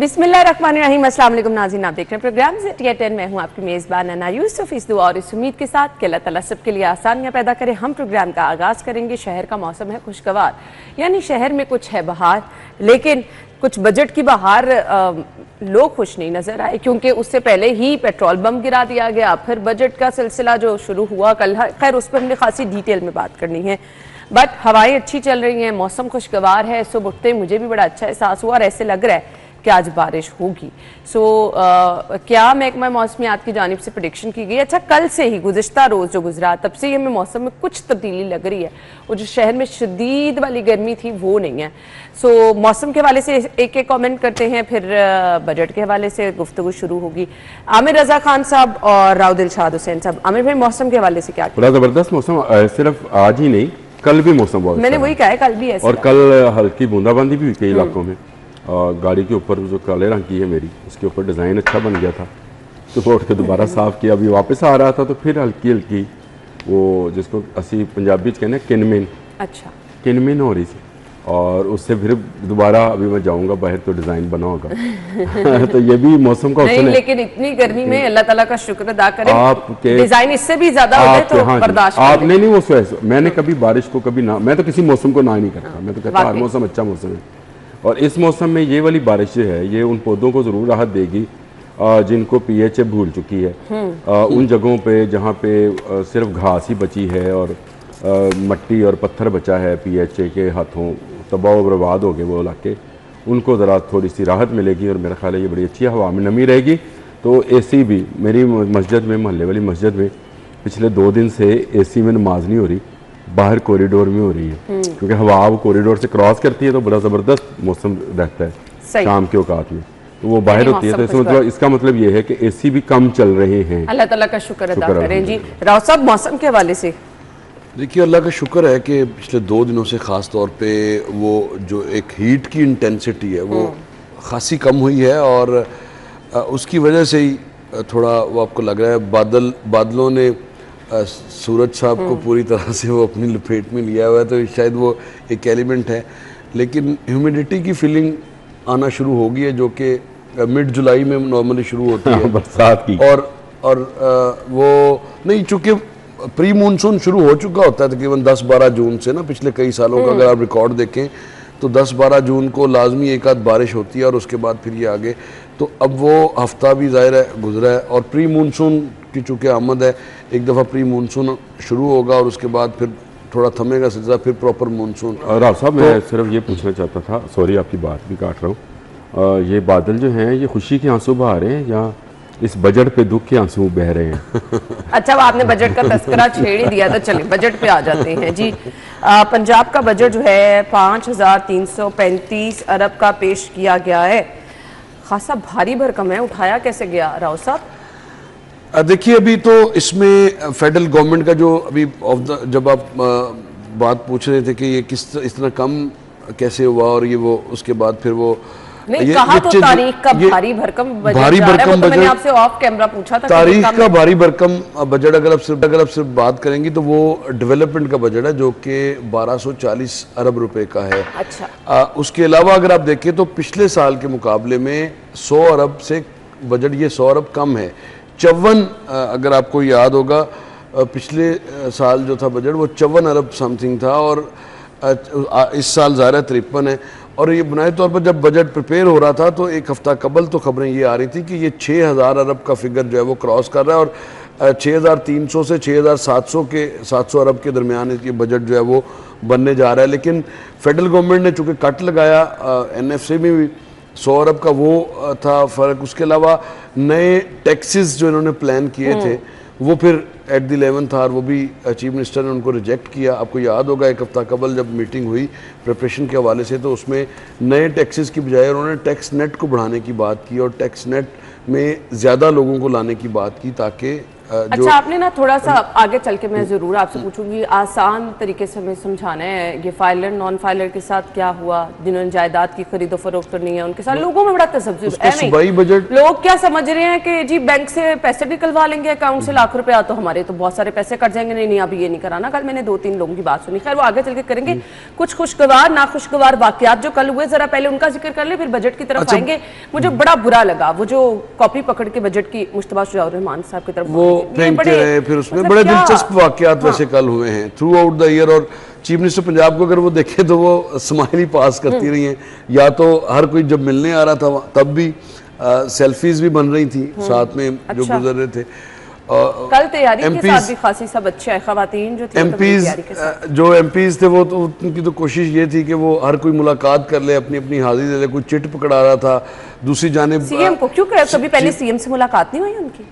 बिस्मिल्लाहिर्रहमानिर्रहीम। अस्सलाम वालेकुम नाज़रीन, आप देख रहे हैं प्रोग्राम ज़टिया 10। मैं हूं आपकी मेज़बान अना यूसुफ। इस दुआ और इस उम्मीद के साथ कि अल्लाह ताला सब के लिए आसानियां पैदा करे, हम प्रोग्राम का आगाज़ करेंगे। शहर का मौसम है खुशगवार, यानी शहर में कुछ है बहार, लेकिन कुछ बजट की बहार लोग खुश नहीं नजर आए, क्योंकि उससे पहले ही पेट्रोल बम गिरा दिया गया। फिर बजट का सिलसिला जो शुरू हुआ कल, खैर उस पर हमने खासी डिटेल में बात करनी है। बट हवाएं अच्छी चल रही हैं, मौसम खुशगवार है। सुबह उठते मुझे भी बड़ा अच्छा एहसास हुआ और ऐसे लग रहा है कि आज बारिश होगी। क्या महकमा मौसमियात की जानिब से प्रेडिक्शन की गई। अच्छा, कल से ही गुज़िश्ता रोज़ जो गुजरा, तब से ही हमें मौसम में कुछ तब्दीली लग रही है। वो जो शहर में शदीद वाली गर्मी थी वो नहीं है। मौसम के हवाले से एक एक कमेंट करते हैं, फिर बजट के हवाले से गुफ्तगू शुरू होगी। आमिर रजा खान साहब और राव दिलशाद हुसैन साहब। आमिर भाई, मौसम के हवाले से क्या? बड़ा ज़बरदस्त मौसम, सिर्फ आज ही नहीं कल भी मौसम बहुत, मैंने वही कहा है, कल भी ऐसा। और कल हल्की बूंदाबांदी भी हुई कई इलाकों में। गाड़ी के ऊपर जो काले रंग की है मेरी, उसके ऊपर डिज़ाइन अच्छा बन गया था, तो उठ के दोबारा साफ़ किया। अभी वापस आ रहा था तो फिर हल्की हल्की वो जिसको असी पंजाबी कहने किनमिन, अच्छा किनमिन हो रही थी। और उससे फिर दोबारा अभी मैं जाऊंगा बाहर तो डिज़ाइन बना होगा तो ये भी मौसम का नहीं, लेकिन इतनी गर्मी में अल्लाह ताला का शुक्र अदा करें, आपके डिज़ाइन इससे भी ज़्यादा हो जाए तो बर्दाश्त आप नहीं वो मैंने कभी बारिश को कभी ना, मैं तो किसी मौसम को ना ही नहीं करता। मैं तो कहता हर मौसम अच्छा मौसम है। और इस मौसम में ये वाली बारिश जो है ये उन पौधों को ज़रूर राहत देगी जिनको पीएच भूल चुकी है। उन जगहों पे जहाँ पे सिर्फ घास ही बची है और मट्टी और पत्थर बचा है, पीएच के हाथों तबाह व बर्बाद हो गए वो इलाके, उनको ज़रा थोड़ी सी राहत मिलेगी। और मेरा ख्याल है ये बड़ी अच्छी हवा में नमी रहेगी। तो एसी भी मेरी मस्जिद में, मोहल्ले वाली मस्जिद में पिछले 2 दिन से एसी में नमाज नहीं हो रही, बाहर कॉरिडोर में हो रही है, क्योंकि हवा वो कॉरिडोर से क्रॉस करती है तो बड़ा ज़बरदस्त मौसम रहता है शाम के औकात में, तो वो बाहर होती है। तो इसका मतलब ये है कि एसी भी कम चल रहे हैं। अल्लाह ताला का शुक्र अदा करें। जी राव साहब, मौसम के हवाले से देखिए, अल्लाह का शुक्र है कि पिछले 2 दिनों से ख़ास तौर पे वो जो एक हीट की इंटेंसिटी है वो खासी कम हुई है, और उसकी वजह से ही थोड़ा वो आपको लग रहा है बादलों ने सूरज साहब को पूरी तरह से वो अपनी लपेट में लिया हुआ है, तो शायद वो एक एलिमेंट है। लेकिन ह्यूमिडिटी की फीलिंग आना शुरू हो गई है, जो कि मिड जुलाई में नॉर्मली शुरू होती है बरसात की। और वो नहीं, चूँकि प्री मानसून शुरू हो चुका होता है तकरीबन 10-12 जून से ना, पिछले कई सालों का अगर आप रिकॉर्ड देखें तो 10-12 जून को लाजमी एक आध बारिश होती है और उसके बाद फिर ये आगे। तो अब वो हफ्ता भी ज़ाहिर है गुजरा है, और प्री मानसून की चूँकि आमद है, एक दफ़ा प्री मानसून शुरू होगा और उसके बाद फिर थोड़ा थमेगा सिलसिला, फिर प्रॉपर मानसून। राव साहब, मैं सिर्फ ये पूछना चाहता था, सॉरी आपकी बात भी काट रहा हूँ, ये बादल जो हैं ये खुशी के आंसू बहा रहे हैं या इस बजट पे दुख के आंसू बह रहे हैं? अच्छा, आपने बजट का तस्करा छेड़ ही दिया, तो चलिए बजट पे आ जाते हैं। जी, पंजाब का बजट जो है 5335 अरब का पेश किया गया है। खासा भारी भरकम है, उठाया कैसे गया राव साहब? देखिए, अभी तो इसमें फेडरल गवर्नमेंट का जो अभी जब आप बात पूछ रहे थे कि ये किस इस तरह कम कैसे हुआ, और ये वो उसके बाद फिर वो नहीं कहा तो तारीख का भारी भरकम बजट, तो मैंने आपसे ऑफ कैमरा पूछा था तारीख का भारी भरकम बजट। अगर आप सिर्फ बात करेंगी तो वो डेवलपमेंट का बजट है, जो कि 1240 अरब रुपए का है। अच्छा, उसके अलावा अगर आप देखें तो पिछले साल के मुकाबले में 100 अरब से बजट ये 100 अरब कम है। 54, अगर आपको याद होगा, पिछले साल जो था बजट वो 54 अरब समथिंग था, और इस साल ज़ाहिर 53 है। और ये बुनियादी तौर पर जब बजट प्रिपेयर हो रहा था तो एक हफ्ता कबल तो खबरें ये आ रही थी कि ये 6000 अरब का फिगर जो है वो क्रॉस कर रहा है, और 6300 से 6700 अरब के दरमियान ये बजट जो है वो बनने जा रहा है। लेकिन फेडरल गवर्नमेंट ने चूँकि कट लगाया, NFC में भी 100 अरब का वो था फ़र्क। उसके अलावा नए टैक्सेस जो इन्होंने प्लान किए थे वो फिर एट द 11th आवर वो भी चीफ मिनिस्टर ने उनको रिजेक्ट किया। आपको याद होगा एक हफ्ता कबल जब मीटिंग हुई प्रिपरेशन के हवाले से, तो उसमें नए टैक्सेस की बजाय उन्होंने टैक्स नेट को बढ़ाने की बात की और टैक्स नेट में ज़्यादा लोगों को लाने की बात की, ताकि जो अच्छा, आपने ना थोड़ा सा आगे चल के मैं जरूर आपसे पूछूंगी, आसान तरीके से हमें समझाना है ये फाइलर नॉन फाइलर के साथ क्या हुआ, जिन्होंने जायदाद की खरीदो फरोख्त तो नहीं है उनके साथ लोगों में बड़ा तसब्जुब है। सूबाई बजट लोग क्या समझ रहे हैं कि जी बैंक से पैसे निकलवा लेंगे अकाउंट से लाख रुपया तो हमारे तो बहुत सारे पैसे कट जाएंगे। नहीं, अभी ये नहीं कराना। कल मैंने 2-3 लोगों की बात सुनी, खैर वो आगे चल के करेंगे। कुछ खुशगवार नाखुशगवार वाकयात जो कल हुए, जरा पहले उनका जिक्र कर ले, फिर बजट की तरफ आएंगे। मुझे बड़ा बुरा लगा वो जो कॉपी पकड़ के बजट की मुश्तबा शुजाउर रहमान साहब की तरफ वो फेंकते रहे, फिर उसमें बड़े दिलचस्प वाकयात वैसे कल हुए हैं थ्रू आउट द ईयर। और चीफ मिनिस्टर पंजाब को अगर वो देखे तो वो स्माइली पास करती रही हैं, या तो हर कोई जब मिलने आ रहा था तब भी सेल्फीज भी बन रही थी साथ में जो गुजर रहे थे। कल तैयारी के साथ भी खासी सब अच्छे हैं, खवातीन जो थी जो एमपीज थे वो तो उनकी तो कोशिश ये थी कि वो हर कोई मुलाकात कर ले, अपनी अपनी हाजिरी दे ले। कोई चिट पकड़ा रहा था, दूसरी जानिब सीएम को क्यों कहा, कभी पहले सीएम से मुलाकात नहीं हुई उनकी?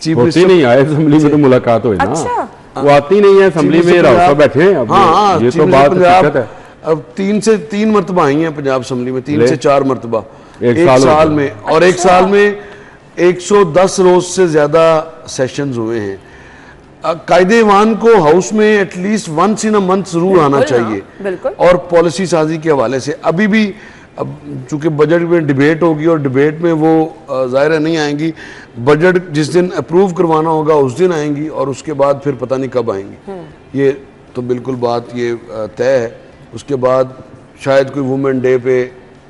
चीफ मिनिस्टर नहीं आए असेंबली में तो मुलाकात हुई ना। अच्छा, वो आती नहीं है असेंबली में, राव साहब बैठे हैं। अब ये तो बात हकीकत है। अब 3 मरतबा आई हैं पंजाब असेंबली में, 3 से 4 मरतबा एक साल में। और एक साल में 110 रोज से ज्यादा सेशंस हुए हैं। कायदे-ए-ईमान को हाउस में at least once in a month जरूर आना चाहिए। और पॉलिसी साजी के हवाले से अभी भी, अब चूंकि बजट में डिबेट होगी और डिबेट में वो जाहिर है नहीं आएंगी, बजट जिस दिन अप्रूव करवाना होगा उस दिन आएंगी और उसके बाद फिर पता नहीं कब आएंगी। ये तो बिल्कुल बात ये तय है। उसके बाद शायद कोई वुमेन डे पे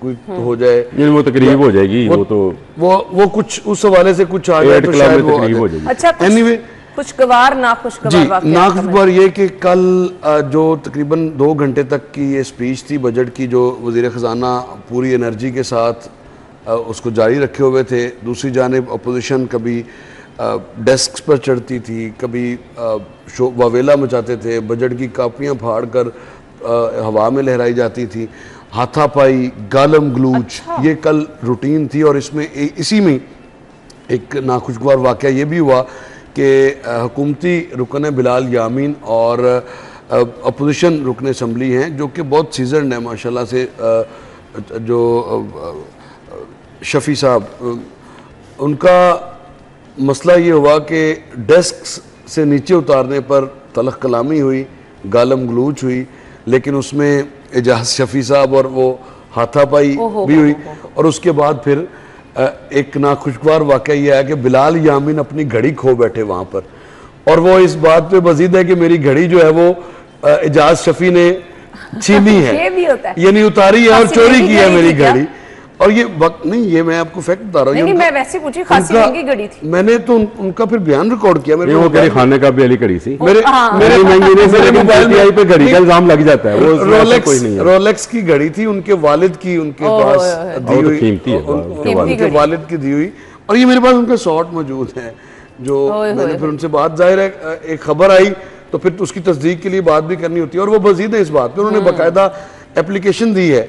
कोई तो हो जाए, वो तकरीब हो जाएगी। वो कुछ उस हवाले से कुछ आ जाए तो शायद वो हो जाएगी। अच्छा, एनीवे खुशगवार नाखुशगवार ये कि कल जो तकरीबन 2 घंटे तक की ये स्पीच थी बजट की, जो वज़ीर ख़जाना पूरी एनर्जी के साथ उसको जारी रखे हुए थे। दूसरी जानिब अपोजिशन कभी डेस्क पर चढ़ती थी, कभी वावेला मचाते थे, बजट की कापियाँ फाड़ कर हवा में लहराई जाती थी, हाथापाई, गालम गलूच, ये कल रूटीन थी। और इसमें इसी में एक नाखुशगवार वाक़या ये भी हुआ कि हुकूमती रुकन बिलाल यामीन और अपोजिशन रुकन असम्बली हैं जो कि बहुत सीजन है माशाल्लाह से, जो शफ़ी साहब, उनका मसला ये हुआ कि डेस्क से नीचे उतारने पर तलख कलामी हुई, गालम गलूच हुई, लेकिन उसमें एजाज शफ़ी साहब और वो हाथापाई भी हुई। और उसके बाद फिर एक नाखुशगवार वाक़या ये है कि बिलाल यामीन अपनी घड़ी खो बैठे वहाँ पर, और वो इस बात पे मजीद है कि मेरी घड़ी जो है वो एजाज शफ़ी ने छीनी है, ये नहीं उतारी है और चोरी की है मेरी घड़ी। और ये वक्त नहीं, ये मैं आपको फैक्ट बता रहा हूँ। नहीं, मैं वैसे पूछी, खासी महंगी घड़ी थी। मैंने तो उनका फिर बयान रिकॉर्ड किया। मेरे वो खाने का भी अली घड़ी थी मेरे महीने से मोबाइल पे घड़ी का इल्जाम लग जाता है। वो रोलेक्स की घड़ी थी, उनके वालिद की, उनके पास दी हुई, उनके वालिद की दी हुई। और ये मेरे पास उनका शॉट मौजूद है जो मैंने फिर उनसे बात, जाहिर है एक खबर आई तो फिर उसकी तस्दीक के लिए बात भी करनी होती है। और वो मजीद है इस बात पे, उन्होंने बाकायदा एप्लीकेशन दी है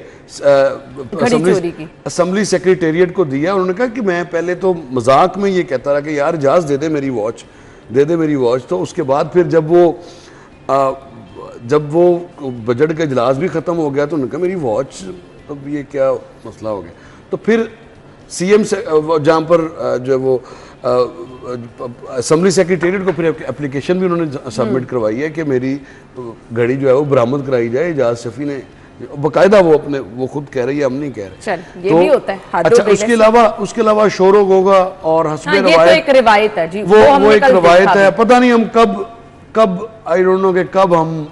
असम्बली सेक्रेटेरिएट को दिया। उन्होंने कहा कि मैं पहले तो मजाक में ये कहता रहा कि यार इजाज़ दे दे मेरी वॉच, दे दे मेरी वॉच। तो उसके बाद फिर जब वो बजट का इजलास भी ख़त्म हो गया तो उन्होंने कहा मेरी वॉच, अब ये क्या मसला हो गया। तो फिर सीएम से जहाँ पर जो है वो असम्बली सेक्रेटेरिएट को फिर एप्लीकेशन भी उन्होंने सबमिट करवाई है कि मेरी घड़ी जो है वो बरामद कराई जाए। एजाज शफ़ी ने बकायदा वो खुद कह रही है, हम नहीं कह रहे। ये तो भी होता है। अच्छा, उसके अलावा शोरों होगा और हस्बे रवायत, ये तो एक रिवायत है जी, वो एक रिवायत है। पता नहीं हम कब आई डोंट नो कि कब हम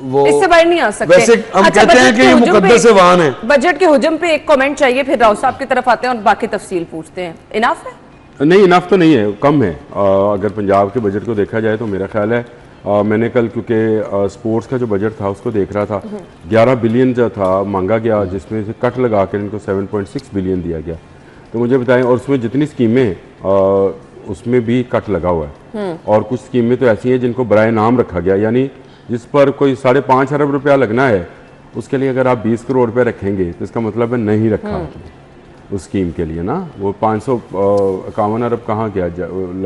वो इससे बाहर नहीं आ सकते। वैसे हम कहते हैं कि ये मुकद्दस वाहन है। बजट के हुजम पे एक कमेंट चाहिए, फिर राव साहब की तरफ आते हैं और बाकी तफसील पूछते हैं। इनाफ है? नहीं, इनाफ तो नहीं है, कम है। अगर पंजाब के बजट को देखा जाए तो मेरा ख्याल है, मैंने कल क्योंकि स्पोर्ट्स का जो बजट था उसको देख रहा था, 11 बिलियन जो था मांगा गया, जिसमें से कट लगा कर इनको 7.6 बिलियन दिया गया। तो मुझे बताएं, और उसमें जितनी स्कीमें हैं उसमें भी कट लगा हुआ है। और कुछ स्कीमें तो ऐसी हैं जिनको बराए नाम रखा गया, यानी जिस पर कोई 5.5 अरब रुपया लगना है, उसके लिए अगर आप 20 करोड़ रुपये रखेंगे तो इसका मतलब है नहीं रखा उस स्कीम के लिए ना। वो 551 अरब कहाँ गया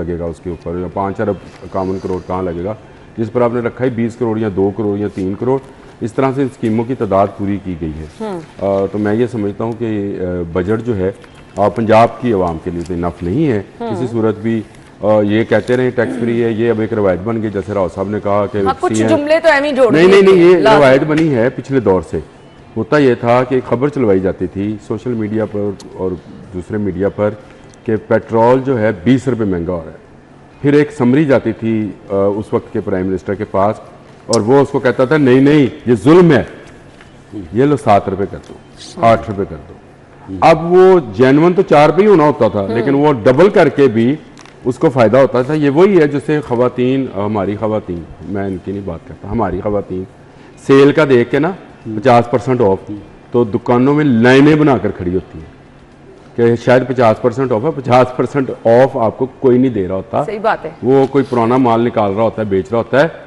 लगेगा उसके ऊपर, या 5 अरब 51 करोड़ कहाँ लगेगा, जिस पर आपने रखा है 20 करोड़ या 2 करोड़ या 3 करोड़। इस तरह से इन स्कीमों की तादाद पूरी की गई है। तो मैं ये समझता हूँ कि बजट जो है पंजाब की आवाम के लिए तो इनफ नहीं है किसी सूरत भी। ये कहते रहे टैक्स फ्री है, ये अब एक रवायत बन गई, जैसे राव साहब ने कहा कि कुछ CM जुमले तो एम ही जोड़ नहीं दिए नहीं नहीं, थे। ये रवायत बनी है पिछले दौर से। होता ये था कि खबर चलवाई जाती थी सोशल मीडिया पर और दूसरे मीडिया पर कि पेट्रोल जो है 20 रुपये महंगा हो रहा है। फिर एक समरी जाती थी उस वक्त के प्राइम मिनिस्टर के पास, और वो उसको कहता था नहीं नहीं ये जुल्म है, ये लो 7 रुपये कर दो, 8 रुपये कर दो। अब वो जेन्युइन तो 4 रुपये ही होना होता था, लेकिन वो डबल करके भी उसको फ़ायदा होता था। ये वही है जैसे ख़वातीन, हमारी ख़वातीन, मैं इनकी नहीं बात करता, हमारी ख़वातीन सेल का देख के ना 50% ऑफ, तो दुकानों में लाइनें बनाकर खड़ी होती हैं कि शायद 50% ऑफ है, 50% ऑफ आपको कोई नहीं दे रहा होता। सही बात है। वो कोई पुराना माल निकाल रहा होता है, बेच रहा होता है।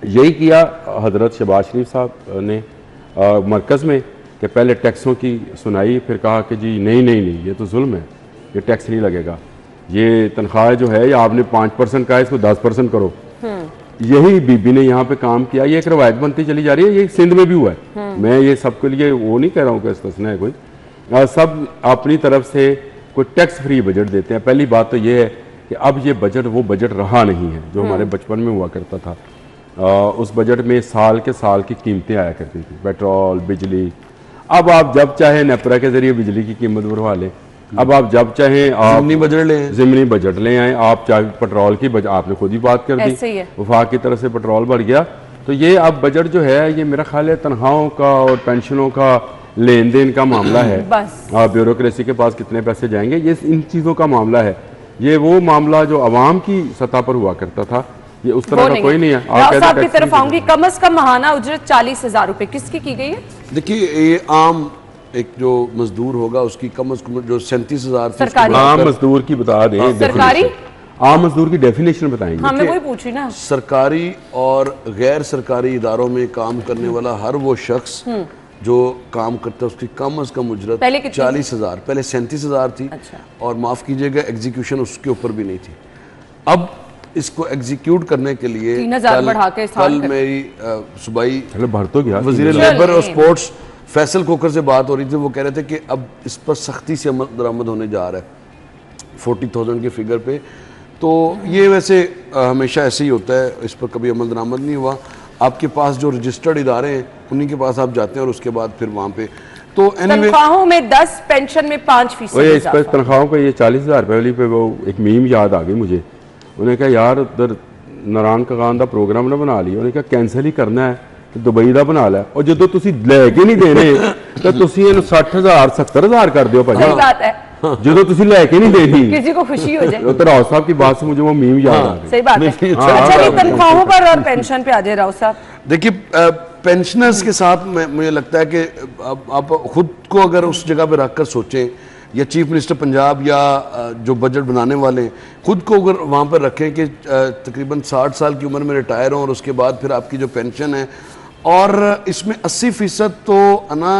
यही किया हज़रत शहबाज शरीफ साहब ने मरकज़ में कि पहले टैक्सों की सुनाई, फिर कहा कि जी नहीं नहीं नहीं ये तो जुल्म है, ये टैक्स नहीं लगेगा, ये तनख्वाह जो है ये आपने 5% का है, इसको 10% करो। यही बीबी ने यहाँ पे काम किया, ये एक रवायत बनती चली जा रही है। ये सिंध में भी हुआ है। मैं ये सबके लिए वो नहीं कह रहा हूँ कि इस्तिस्ना है कोई, सब अपनी तरफ से कोई टैक्स फ्री बजट देते हैं। पहली बात तो ये है कि अब ये बजट वो बजट रहा नहीं है जो हमारे बचपन में हुआ करता था। उस बजट में साल के साल की कीमतें आया करती थी, पेट्रोल, बिजली। अब आप जब चाहे नेपरा के जरिए बिजली की कीमत बढ़वा लें, अब आप जब चाहें आप ज़िमनी बजट ले आए, आप चाहे पेट्रोल की आपने खुद ही बात कर दी, वफाक की तरफ से पेट्रोल बढ़ गया। तो ये अब बजट जो है ये मेरा ख्याल है तनख्वाहों का और पेंशनों का लेन देन का मामला है। ब्यूरोक्रेसी के पास कितने पैसे जाएंगे, ये इन चीज़ों का मामला है। ये वो मामला जो आवाम की सतह पर हुआ करता था, ये उस तरह का कोई नहीं है। राव साहब की तरफ आऊंगी। कम अज कम माहाना उजरत 40,000 रुपए किसकी की गई है? देखिए ये आम एक जो मजदूर होगा उसकी कम अज कम जो 37,000 सरकारी आम मजदूर की बता दें। सरकारी आम मजदूर की डेफिनेशन बताएंगे। हाँ, मैं वही पूछ रही ना। सरकारी और गैर सरकारी इदारों में काम करने वाला हर वो शख्स जो काम करता है उसकी कम अज कम उजरत 40,000, पहले 37,000 थी। अच्छा। और माफ कीजिएगा एग्जीक्यूशन उसके ऊपर भी नहीं थी। अब इसको एग्जीक्यूट करने के लिए 3,000 बढ़ा के कल मेरी सूबाई भर तो गया वजीर लेबर और स्पोर्ट्स फैसल कोकर से बात हो रही थी। वो कह रहे थे कि अब इस पर सख्ती से अमल दरामद होने जा रहा है 40,000 के फिगर पे। तो ये वैसे हमेशा ऐसे ही होता है, इस पर कभी अमल दरामद नहीं हुआ। आपके पास जो रजिस्टर्ड इदारे हैं उन्हीं के पास आप जाते हैं और उसके बाद फिर वहाँ पे तो तनख्वाहों में 10, पेंशन में 5%। इस पर तनख्वाहों पे ये 40,000 रुपये वाली पे वो एक मीम याद आ गई मुझे। उन्हें कहा यार उधर नारायण कगान का प्रोग्राम ना बना लिया, उन्हें कहा कैंसिल ही करना है तो दुबई का बना लिया, और जो तुसी लैके नहीं देने तो तुसी इन्हें 60,000 70,000 कर दो भाजी। सही बात है। जो तुसी लैके नहीं देनी किसी को खुशी हो जाए। तो राव साहब की बात से मुझे वो मीम याद आ गई। सही बात है। अच्छा ये तनख्वाहों पर और पेंशन पे आ जाए राव साहब। देखिए पेंशनर्स के साथ मुझे लगता है कि आप खुद को अगर उस जगह पे रखकर सोचें, या चीफ मिनिस्टर पंजाब या जो बजट बनाने वाले हैं खुद को अगर वहाँ पर रखें कि तकरीबन 60 साल की उम्र में रिटायर हों और उसके बाद फिर आपकी जो पेंशन है, और इसमें 80% तो ना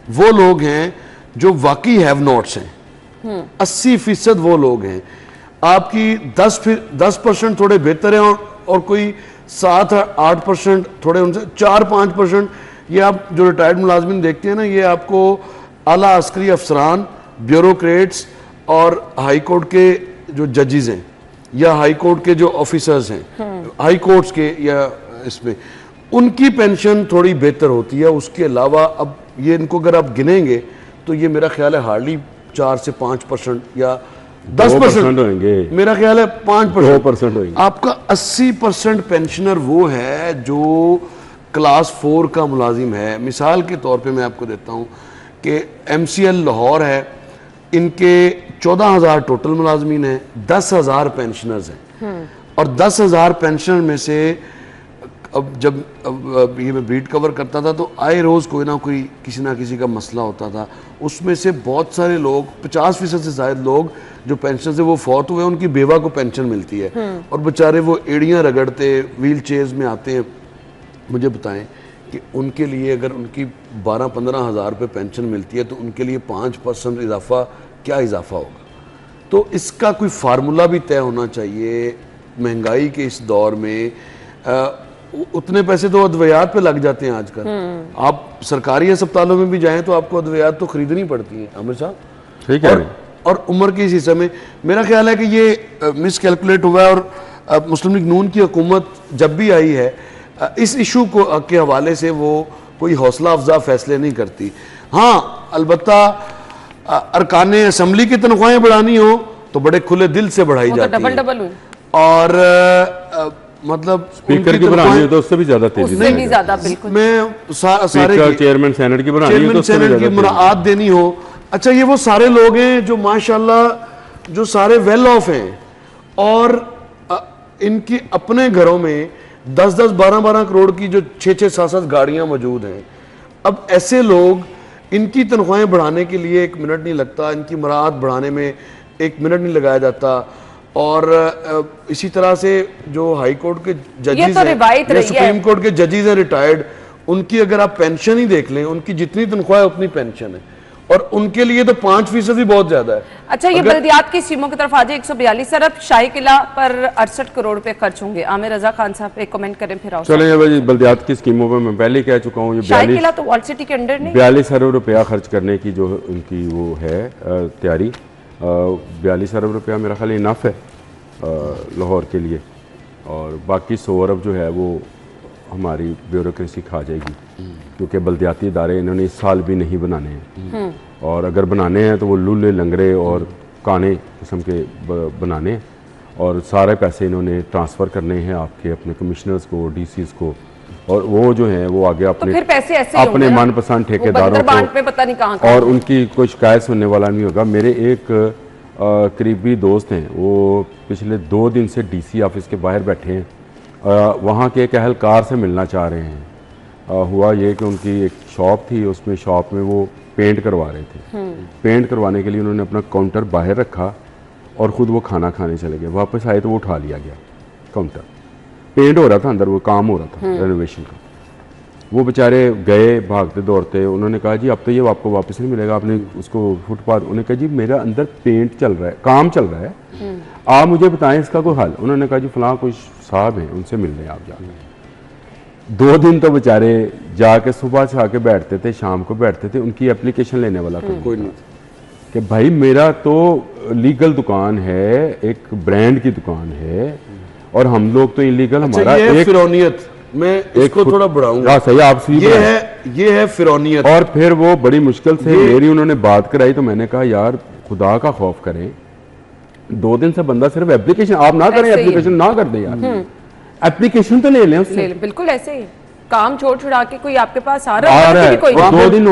वो लोग हैं जो वाकई हैव नॉट्स हैं। 80% वो लोग हैं। आपकी 10% थोड़े बेहतर हैं और कोई 7-8% थोड़े उनसे 4-5%। ये आप जो रिटायर्ड मुलाजमिन देखते हैं ना, ये आपको आला अस्करी अफसरान, ब्यूरोक्रेट्स और हाई कोर्ट के जो जजेस हैं या हाई कोर्ट के जो ऑफिसर्स हैं हाई कोर्ट्स के, या इसमें उनकी पेंशन थोड़ी बेहतर होती है। उसके अलावा अब ये इनको अगर आप गिनेंगे तो ये मेरा ख्याल है हार्डली 4 से 5% या 10% होंगे। मेरा ख्याल है 5% होंगे। आपका 80% पेंशनर वो है जो क्लास 4 का मुलाजिम है। मिसाल के तौर पे मैं आपको देता हूँ कि MCL लाहौर है, इनके 14,000 टोटल मुलाजमीन हैं, 10,000 पेंशनर्स हैं। और 10,000 पेंशनर में से अब ये मैं बीट कवर करता था तो आए रोज़ कोई ना कोई किसी ना किसी का मसला होता था। उसमें से बहुत सारे लोग 50% से ज़्यादा लोग जो पेंशन से वो फौत हुए उनकी बेवा को पेंशन मिलती है और बेचारे वो एड़ियाँ रगड़ते व्हील चेयर्स में आते हैं। मुझे बताएं कि उनके लिए अगर उनकी 12-15 हज़ार रुपये पेंशन मिलती है तो उनके लिए 5% इजाफा क्या इजाफा होगा। तो इसका कोई फार्मूला भी तय होना चाहिए। महंगाई के इस दौर में उतने पैसे तो अद्वियात पे लग जाते हैं आजकल। आप सरकारी अस्पतालों में भी जाएं तो आपको अद्वियात तो खरीदनी पड़ती हैं। आमिर साहब ठीक है। और उम्र के इस हिस्से में मेरा ख्याल है कि ये मिस कैलकुलेट हुआ है। और मुस्लिम लीग नून की हुकूमत जब भी आई है इस इशू को के हवाले से वो कोई हौसला अफजा फैसले नहीं करती। हाँ, अलबत्ता अरकाने असम्बली की तनख्वाहें बढ़ानी हो तो बड़े खुले दिल से बढ़ाई जाती है, डबल हुई, और मतलब स्पीकर की बढ़ानी है तो उससे भी ज्यादा तेजी उससे भी ज्यादा, बिल्कुल। मैं सारे चेयरमैन सेनेट की बढ़ानी है चेयरमैन तो उससे भी सेनेट की ज्यादा मुराद देनी हो। अच्छा, ये वो सारे लोग हैं जो माशाल्लाह जो सारे वेल ऑफ हैं और इनकी अपने घरों में 10-10, 12-12 करोड़ की जो 6-6, 7-7 गाड़ियां मौजूद हैं। अब ऐसे लोग, इनकी तनख्वाहें बढ़ाने के लिए 1 मिनट नहीं लगता, इनकी मुराद बढ़ाने में 1 मिनट नहीं लगाया जाता। और इसी तरह से जो हाई कोर्ट के जजेस तो रिवायत हैं रही या सुप्रीम कोर्ट के जजेस हैं रिटायर्ड, उनकी अगर आप पेंशन ही देख लें, उनकी जितनी तनख्वाह है उतनी पेंशन है, और उनके लिए तो 5% ही बहुत ज्यादा है। अच्छा, ये बल्दियात की स्कीमों की तरफ आ जाए। 142 अरब शाही किला पर 68 करोड़ रुपए खर्च होंगे। आमिर रजा खान साहब एक कमेंट करें फिर आओ। चले भाई, बल्दियात की स्कीमों पर मैं पहले ही कह चुका हूँ, ये शाही किला तो वॉल सिटी के अंडर नहीं, 42 अरब रुपया खर्च करने की जो उनकी वो है तैयारी। 42 अरब रुपया मेरा ख्याल इनफ है लाहौर के लिए, और बाकी 100 अरब जो है वो हमारी ब्यूरोक्रेसी खा जाएगी, क्योंकि बल्दियाती इदारे इन्होंने इस साल भी नहीं बनाने हैं, और अगर बनाने हैं तो वो लूले लंगरे और काने किस्म के बनाने हैं, और सारे पैसे इन्होंने ट्रांसफ़र करने हैं आपके अपने कमिश्नर्स को, डीसीज को, और वो जो है वो आगे अपने तो फिर पैसे ऐसे ही अपने मनपसंद ठेकेदारों को, पता नहीं कहाँ और उनकी कोई शिकायत सुनने वाला नहीं होगा। मेरे एक करीबी दोस्त हैं, वो पिछले 2 दिन से डीसी ऑफिस के बाहर बैठे हैं, वहाँ के एक अहलकार से मिलना चाह रहे हैं। हुआ ये कि उनकी एक शॉप थी, उसमें शॉप में वो पेंट करवा रहे थे। पेंट करवाने के लिए उन्होंने अपना काउंटर बाहर रखा और ख़ुद वो खाना खाने चले गए। वापस आए तो वो उठा लिया गया काउंटर, पेंट हो रहा था अंदर, वो काम हो रहा था रेनोवेशन का। वो बेचारे गए भागते दौड़ते, उन्होंने कहा जी अब तो ये आपको वापस नहीं मिलेगा, आपने उसको फुटपाथ। उन्होंने कहा जी मेरा अंदर पेंट चल रहा है, काम चल रहा है, आप मुझे बताएं इसका कोई हल। उन्होंने कहा जी फलां कोई साहब हैं, उनसे मिल रहे आप जाके। 2 दिन तो बेचारे जाके सुबह से आके बैठते थे, शाम को बैठते थे, उनकी एप्लीकेशन लेने वाला कोई नहीं कि भाई मेरा तो लीगल दुकान है, एक ब्रांड की दुकान है, और हम लोग तो इलीगल। हमारा ये फिरौनियत, मैं इसको थोड़ा बढ़ाऊंगा। सही, आप ये है फिरौनियत। और फिर वो बड़ी मुश्किल से मेरी उन्होंने बात कराई, तो मैंने कहा यार खुदा का खौफ करें, 2 दिन से बंदा सिर्फ एप्लीकेशन आप ना करें, एप्लीकेशन ना कर दे यार, एप्लीकेशन तो ले लें उससे। बिल्कुल ऐसे ही काम छोड़ छुड़ा के कोई आपके पास आ रहा है,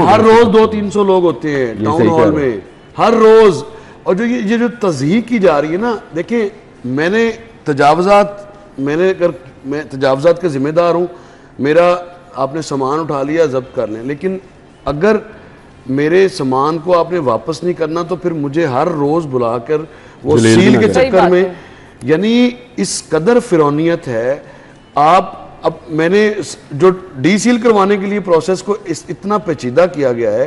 हर रोज 200-300 लोग होते हैं टाउन हॉल में हर रोज। और जो ये जो तज़हीक की जा रही है ना, देखिए मैंने तजावजात, मैं तजावजात का जिम्मेदार हूँ, मेरा आपने सामान उठा लिया जब्त कर लें, लेकिन अगर मेरे सामान को आपने वापस नहीं करना तो फिर मुझे हर रोज बुलाकर वो सील के चक्कर में, यानी इस कदर फिरौनियत है। आप अब मैंने जो डी सील करवाने के लिए प्रोसेस को इतना पेचीदा किया गया है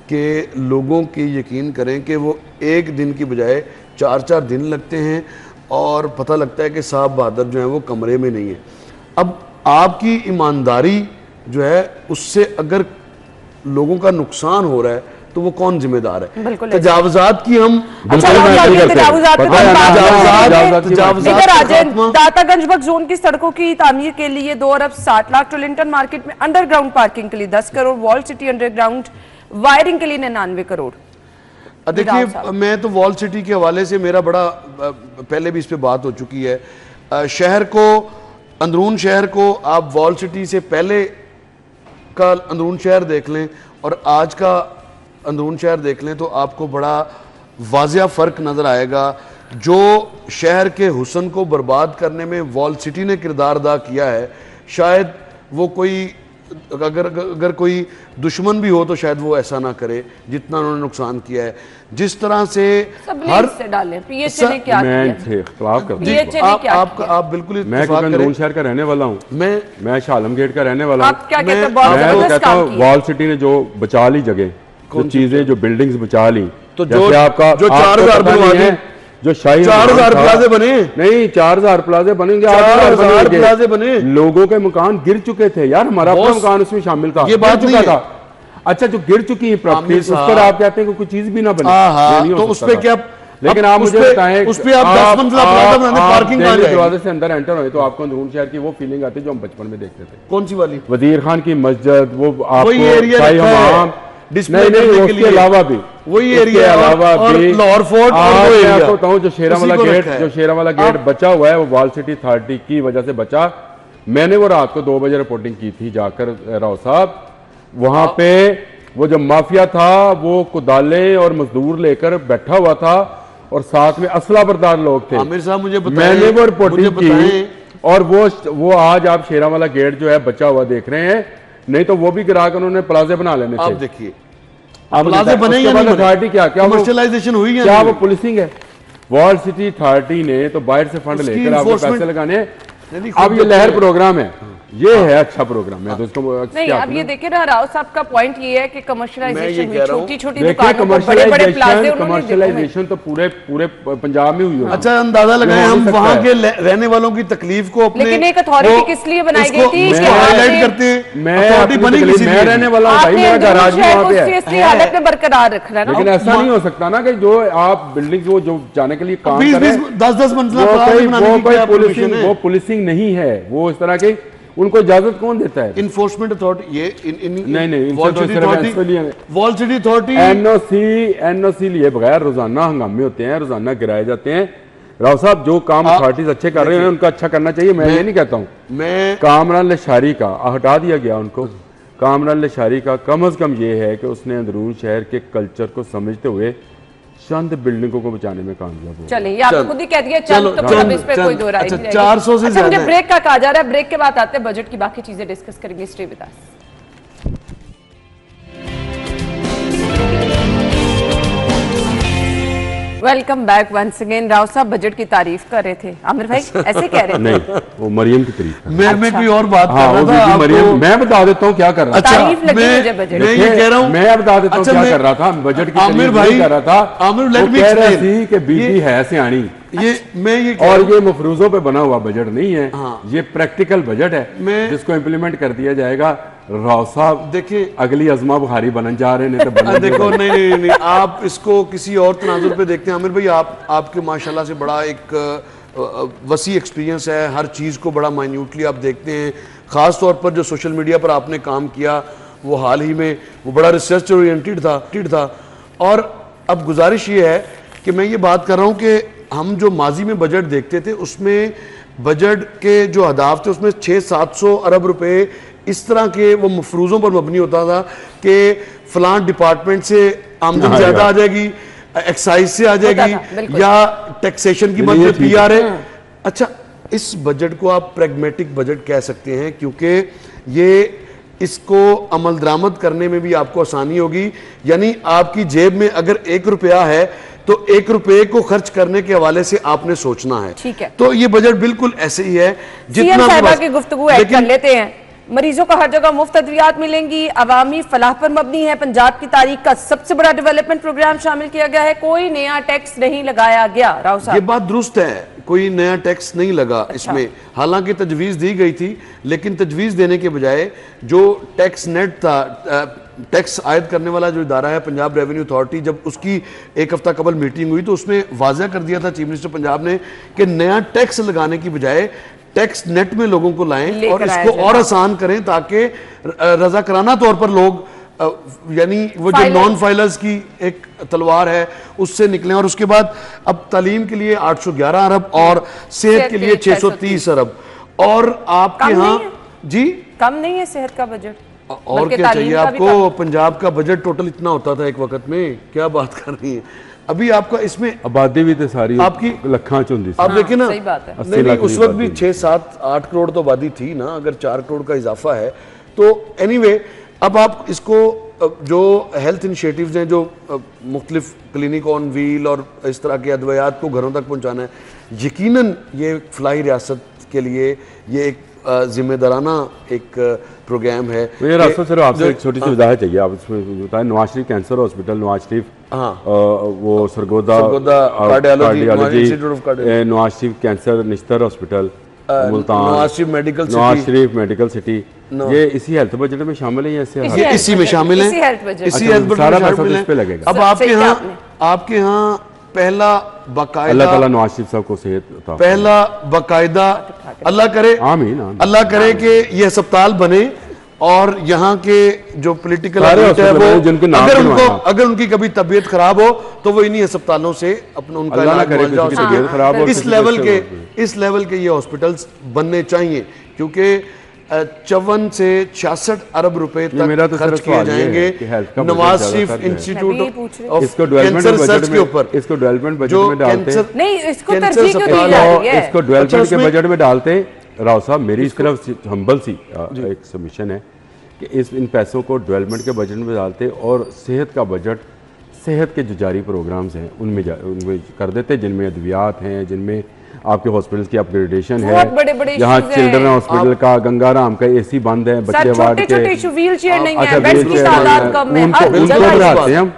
कि लोगों की यकीन करें कि वो 1 दिन की बजाय 4-4 दिन लगते हैं, और पता लगता है कि साहब बहादुर जो है वो कमरे में नहीं है। अब आपकी ईमानदारी जो है उससे अगर लोगों का नुकसान हो रहा है तो वो कौन जिम्मेदार है? तजावजात की हम दातागंज बग जोन की सड़कों की तामीर के लिए 2 अरब 60 लाख, टोलिंटन मार्केट में अंडरग्राउंड पार्किंग के लिए 10 crore, wall city underground wiring के लिए 99 करोड़। देखिए मैं तो वॉल सिटी के हवाले से मेरा बड़ा पहले भी इस पे बात हो चुकी है। शहर को, अंदरून शहर को आप वॉल सिटी से पहले का अंदरून शहर देख लें और आज का अंदरून शहर देख लें तो आपको बड़ा वाज़िया फ़र्क नज़र आएगा। जो शहर के हुस्न को बर्बाद करने में वॉल सिटी ने किरदार अदा किया है, शायद वो कोई अगर कोई दुश्मन भी हो तो शायद वो ऐसा ना करे जितना उन्होंने नुकसान किया है। जिस तरह से हर आप बिल्कुल मैं शहर का रहने वाला हूँ, मैं शालम गेट का रहने वाला हूँ, मैं कहता हूँ वॉल सिटी ने जो बचा ली जगह, जो चीजें, जो बिल्डिंग्स बचा ली, तो जो आपका जो 4000 बनवा जो शाही 4000 प्लाजे बने, नहीं 4000 प्लाजे बनेंगे, 4000 प्लाजे बने, लोगों के मकान गिर चुके थे यार, हमारा अपना मकान उसमें शामिल था, ये बात नहीं था। अच्छा जो गिर चुकी है प्रॉपर्टी, उस पर आप कहते हैं कि कोई चीज भी ना बने, तो उस पर क्या लेकिन आप मुझे बताएं, उस पे आप 10 मंजिला प्लाट बनाने, पार्किंग कहां जाएगी? दरवाजे से अंदर एंटर हुए तो आपको अंदरून शहर की वो फीलिंग आती है जो हम बचपन में देखते थे। कौन सी वाली? वजीर खान की मस्जिद, वो वही एरिया डिस्प्ले करने के लिए, अलावा भी वही एरिया, और लाहौर फोर्ट, और वो एरिया आपको बताऊं जो शेरा वाला गेट बचा हुआ है वो वॉल सिटी अथॉरिटी की वजह से बचा। मैंने वो रात को 2 बजे रिपोर्टिंग की थी जाकर राव साहब, वहां पे वो जो माफिया था वो कुदाले और मजदूर लेकर बैठा हुआ था और साथ में असला बरदार लोग थे। आमिर साहब मुझे बताएं, मैंने वो रिपोर्टिंग की और वो आज आप शेरा वाला गेट जो है बचा हुआ देख रहे हैं, नहीं तो वो भी गिरा कर उन्होंने प्लाजे बना लेने थे। आप देखिए प्लाजे बने या नहीं अथॉरिटी क्या कमर्शियलाइजेशन हुई है, क्या वो पुलिसिंग है? वॉल सिटी अथॉरिटी ने तो बाहर से फंड लेकर आपको पैसे लगाने। अब ये लहर प्रोग्राम है, ये है अच्छा प्रोग्राम है तो उसको नहीं। अब ये देखिए ना, राव साहब का पॉइंट ये है कि कमर्शियलाइजेशन हुई, छोटी-छोटी देखिए दुकानों पर बड़े-बड़े प्लाजे उन्होंने कमर्शियलाइजेशन तो पूरे पंजाब में हुई है। अच्छा अंदाजा लगाएं हम वहां के रहने वालों की तकलीफ को अपने, लेकिन एक अथॉरिटी किस लिए बनाई गई थी? हाईलाइट करते हैं, मैं बनी किसी मैं रहने वाला हूं भाई, मेरा घर आज भी वहां पे है, इसलिए हालत में बरकरार रख रहा है ना। लेकिन ऐसा नहीं हो सकता ना कि जो आप बिल्डिंग जो जाने के लिए काम कर रहे हैं 10-10 मंजिला प्लाट बनाने की क्या परमिशन है? वो पुलिसिंग नहीं है, वो इस तरह के उनको इजाजत कौन देता है? इन्फोर्समेंट अथॉरिटी, ये नहीं वॉल सिटी अथॉरिटी एनओसी लिए बगैर रोजाना हंगामे होते हैं, रोजाना गिराए जाते हैं। राव साहब जो काम अथॉरिटीज अच्छे कर रहे हैं उनका अच्छा करना चाहिए, मैं ये नहीं कहता हूँ। मैं कामरान लशारी का हटा दिया गया उनको, कामरान लशारी का कम से कम ये है कि उसने अंदरून शहर के कल्चर को समझते हुए चंद बिल्डिंगों को बचाने में कामयाब हो। चलिए, आपने खुद ही कह दिया चलो, तो मतलब इस पे कोई दो राय नहीं। 400 से ज्यादा। मुझे ब्रेक का कहा जा रहा है, ब्रेक के बाद आते हैं बजट की बाकी चीजें डिस्कस करेंगे। Stay with us. Welcome back once again. Rao साहब बजट की तारीफ कर रहे थे, आमिर भाई ऐसे कह रहे थे? नहीं, वो मरियम की तारीफ। मैं कोई और बात कर रहा था। मरियम, मैं बता देता हूँ क्या कर रहा था। तारीफ लगी मुझे बजट। मैं ये कह रहा हूँ, मैं बता देता हूँ क्या कर रहा था। बजट की आमिर भाई कर रहा था। आमिर लेट मी कह रहा थी कि बीबी है सियाणी, और ये मफरूजों पे बना हुआ बजट नहीं है, ये प्रैक्टिकल बजट है जिसको इम्प्लीमेंट कर दिया जाएगा। राव साहब देखिए अगली अजमा बुखारी बनने जा रहे हैं। देखो नहीं, आप इसको किसी और तनाजुर पे देखते हैं। आमिर भाई आपके माशाल्लाह से बड़ा एक वसी एक्सपीरियंस है, हर चीज़ को बड़ा माइन्यूटली आप देखते हैं। ख़ास तौर पर जो सोशल मीडिया पर आपने काम किया वो हाल ही में वो बड़ा रिसर्च ओरिएंटेड था। और अब गुजारिश ये है कि मैं ये बात कर रहा हूँ कि हम जो माजी में बजट देखते थे उसमें बजट के जो अहदाफ थे उसमें 600-700 अरब रुपए इस तरह के वो मफरूज़ों पर मबनी होता था कि फलां डिपार्टमेंट से आमदनी ज़्यादा आ जाएगी, एक्साइज से आ जाएगी, या टैक्सेशन की मद में पीआरए। अच्छा, इस बजट को आप प्रैग्मेटिक बजट कह सकते हैं क्योंकि ये इसको अमल दरामद करने में भी आपको आसानी होगी। यानी आपकी जेब में अगर 1 रुपया है तो 1 रुपये को खर्च करने के हवाले से आपने सोचना है। ठीक है, तो ये बजट बिल्कुल ऐसे ही है जितना साहिबा की गुफ्तगू ऐड कर लेते हैं। मरीजों को हर जगह मुफ्त अद्वियात मिलेंगी, अवामी फलाह पर मबनी है, पंजाब की तारीख का सबसे बड़ा डेवलपमेंट प्रोग्राम शामिल किया गया है, कोई नया टैक्स नहीं लगाया गया। राव साहब, ये बात दुरुस्त है, कोई नया टैक्स नहीं लगा। अच्छा। इसमें हालांकि तजवीज़ दी गई थी, लेकिन तजवीज़ देने के बजाय जो टैक्स नेट था, टैक्स आयद करने वाला जो इदारा है पंजाब रेवेन्यू अथॉरिटी, जब उसकी एक हफ्ता कबल मीटिंग हुई तो उसमें वाज़ह कर दिया था चीफ मिनिस्टर पंजाब ने कि नया टैक्स लगाने की बजाय टैक्स नेट में लोगों को लाएं और इसको और आसान करें ताकि रज़ाकाराना तौर पर लोग यानी वो जो नॉन फाइलर्स की एक तलवार है उससे निकलें। और उसके बाद अब तालीम के लिए 811 अरब और सेहत के लिए 630 अरब। और आपके यहाँ जी कम नहीं है सेहत का बजट, और क्या चाहिए आपको? पंजाब का बजट टोटल इतना होता था एक वक्त में, क्या बात कर रही है। अभी आपका इसमें आबादी भी तो सारी आपकी लखा चुंदी आप देखिए ना, सही बात है। नहीं, उस वक्त भी 6-7-8 करोड़ तो आबादी थी ना, अगर 4 करोड़ का इजाफा है तो एनीवे अब आप इसको जो हेल्थ इनिशिएटिव्स हैं, जो मुख्तलिफ क्लिनिक ऑन व्हील और इस तरह के अद्वियात को घरों तक पहुंचाना है, यकीनन ये फलाही रियासत के लिए ये एक जिम्मेदाराना एक प्रोग्राम है। सर आपसे एक छोटी सी वजाहत चाहिए, आप इसमें बताएं। नवाज शरीफ कैंसर हॉस्पिटल, नवाज शरीफ वो Sargodha cardiology, Nawaz Sharif cancer Nishtar hospital Multan, Nawaz Sharif medical city, ये इसी हेल्थ बजट में शामिल है? ये इसी में शामिल है, इसी हेल्थ बजट सारा पैसा इस पे लगेगा। अब आपके यहाँ पहला बाकायदा, अल्लाह ताला नवाज शरीफ साहब को सेहत अता पहला बाकायदा अल्लाह करे, आमीन, आमीन। अल्लाह करे कि ये अस्पताल बने और यहाँ के जो पॉलिटिकल है वो अगर उनकी कभी तबीयत खराब हो तो वो इन्हीं अस्पतालों से अपना उनका इलाज करे। इस लेवल के ये हॉस्पिटल्स बनने चाहिए, क्योंकि 54 से 66 अरब रुपए तक खर्च किए जाएंगे Nawaz Sharif institute of cancer research के ऊपर। इसको डेवलपमेंट बजट में डालते नहीं, इसको तरजीह क्यों दी जा रही है? इसको डेवलपमेंट के बजट में डालते। राव साहब, मेरी इस तरफ हम्बल सी एक सबमिशन है कि इन पैसों को डेवलपमेंट के बजट में डालते और सेहत का बजट, सेहत के जो जारी प्रोग्राम्स हैं उनमें कर देते, जिनमें अद्वियात हैं, जिनमें आपके हॉस्पिटल्स की अपग्रेडेशन है। यहाँ चिल्ड्रन हॉस्पिटल का, गंगाराम का एसी बंद है, बच्चे वार्ड के व्हीलचेयर नहीं है, अच्छा बेड्स की तादाद कम है, उनको बढ़ाते हैं हम।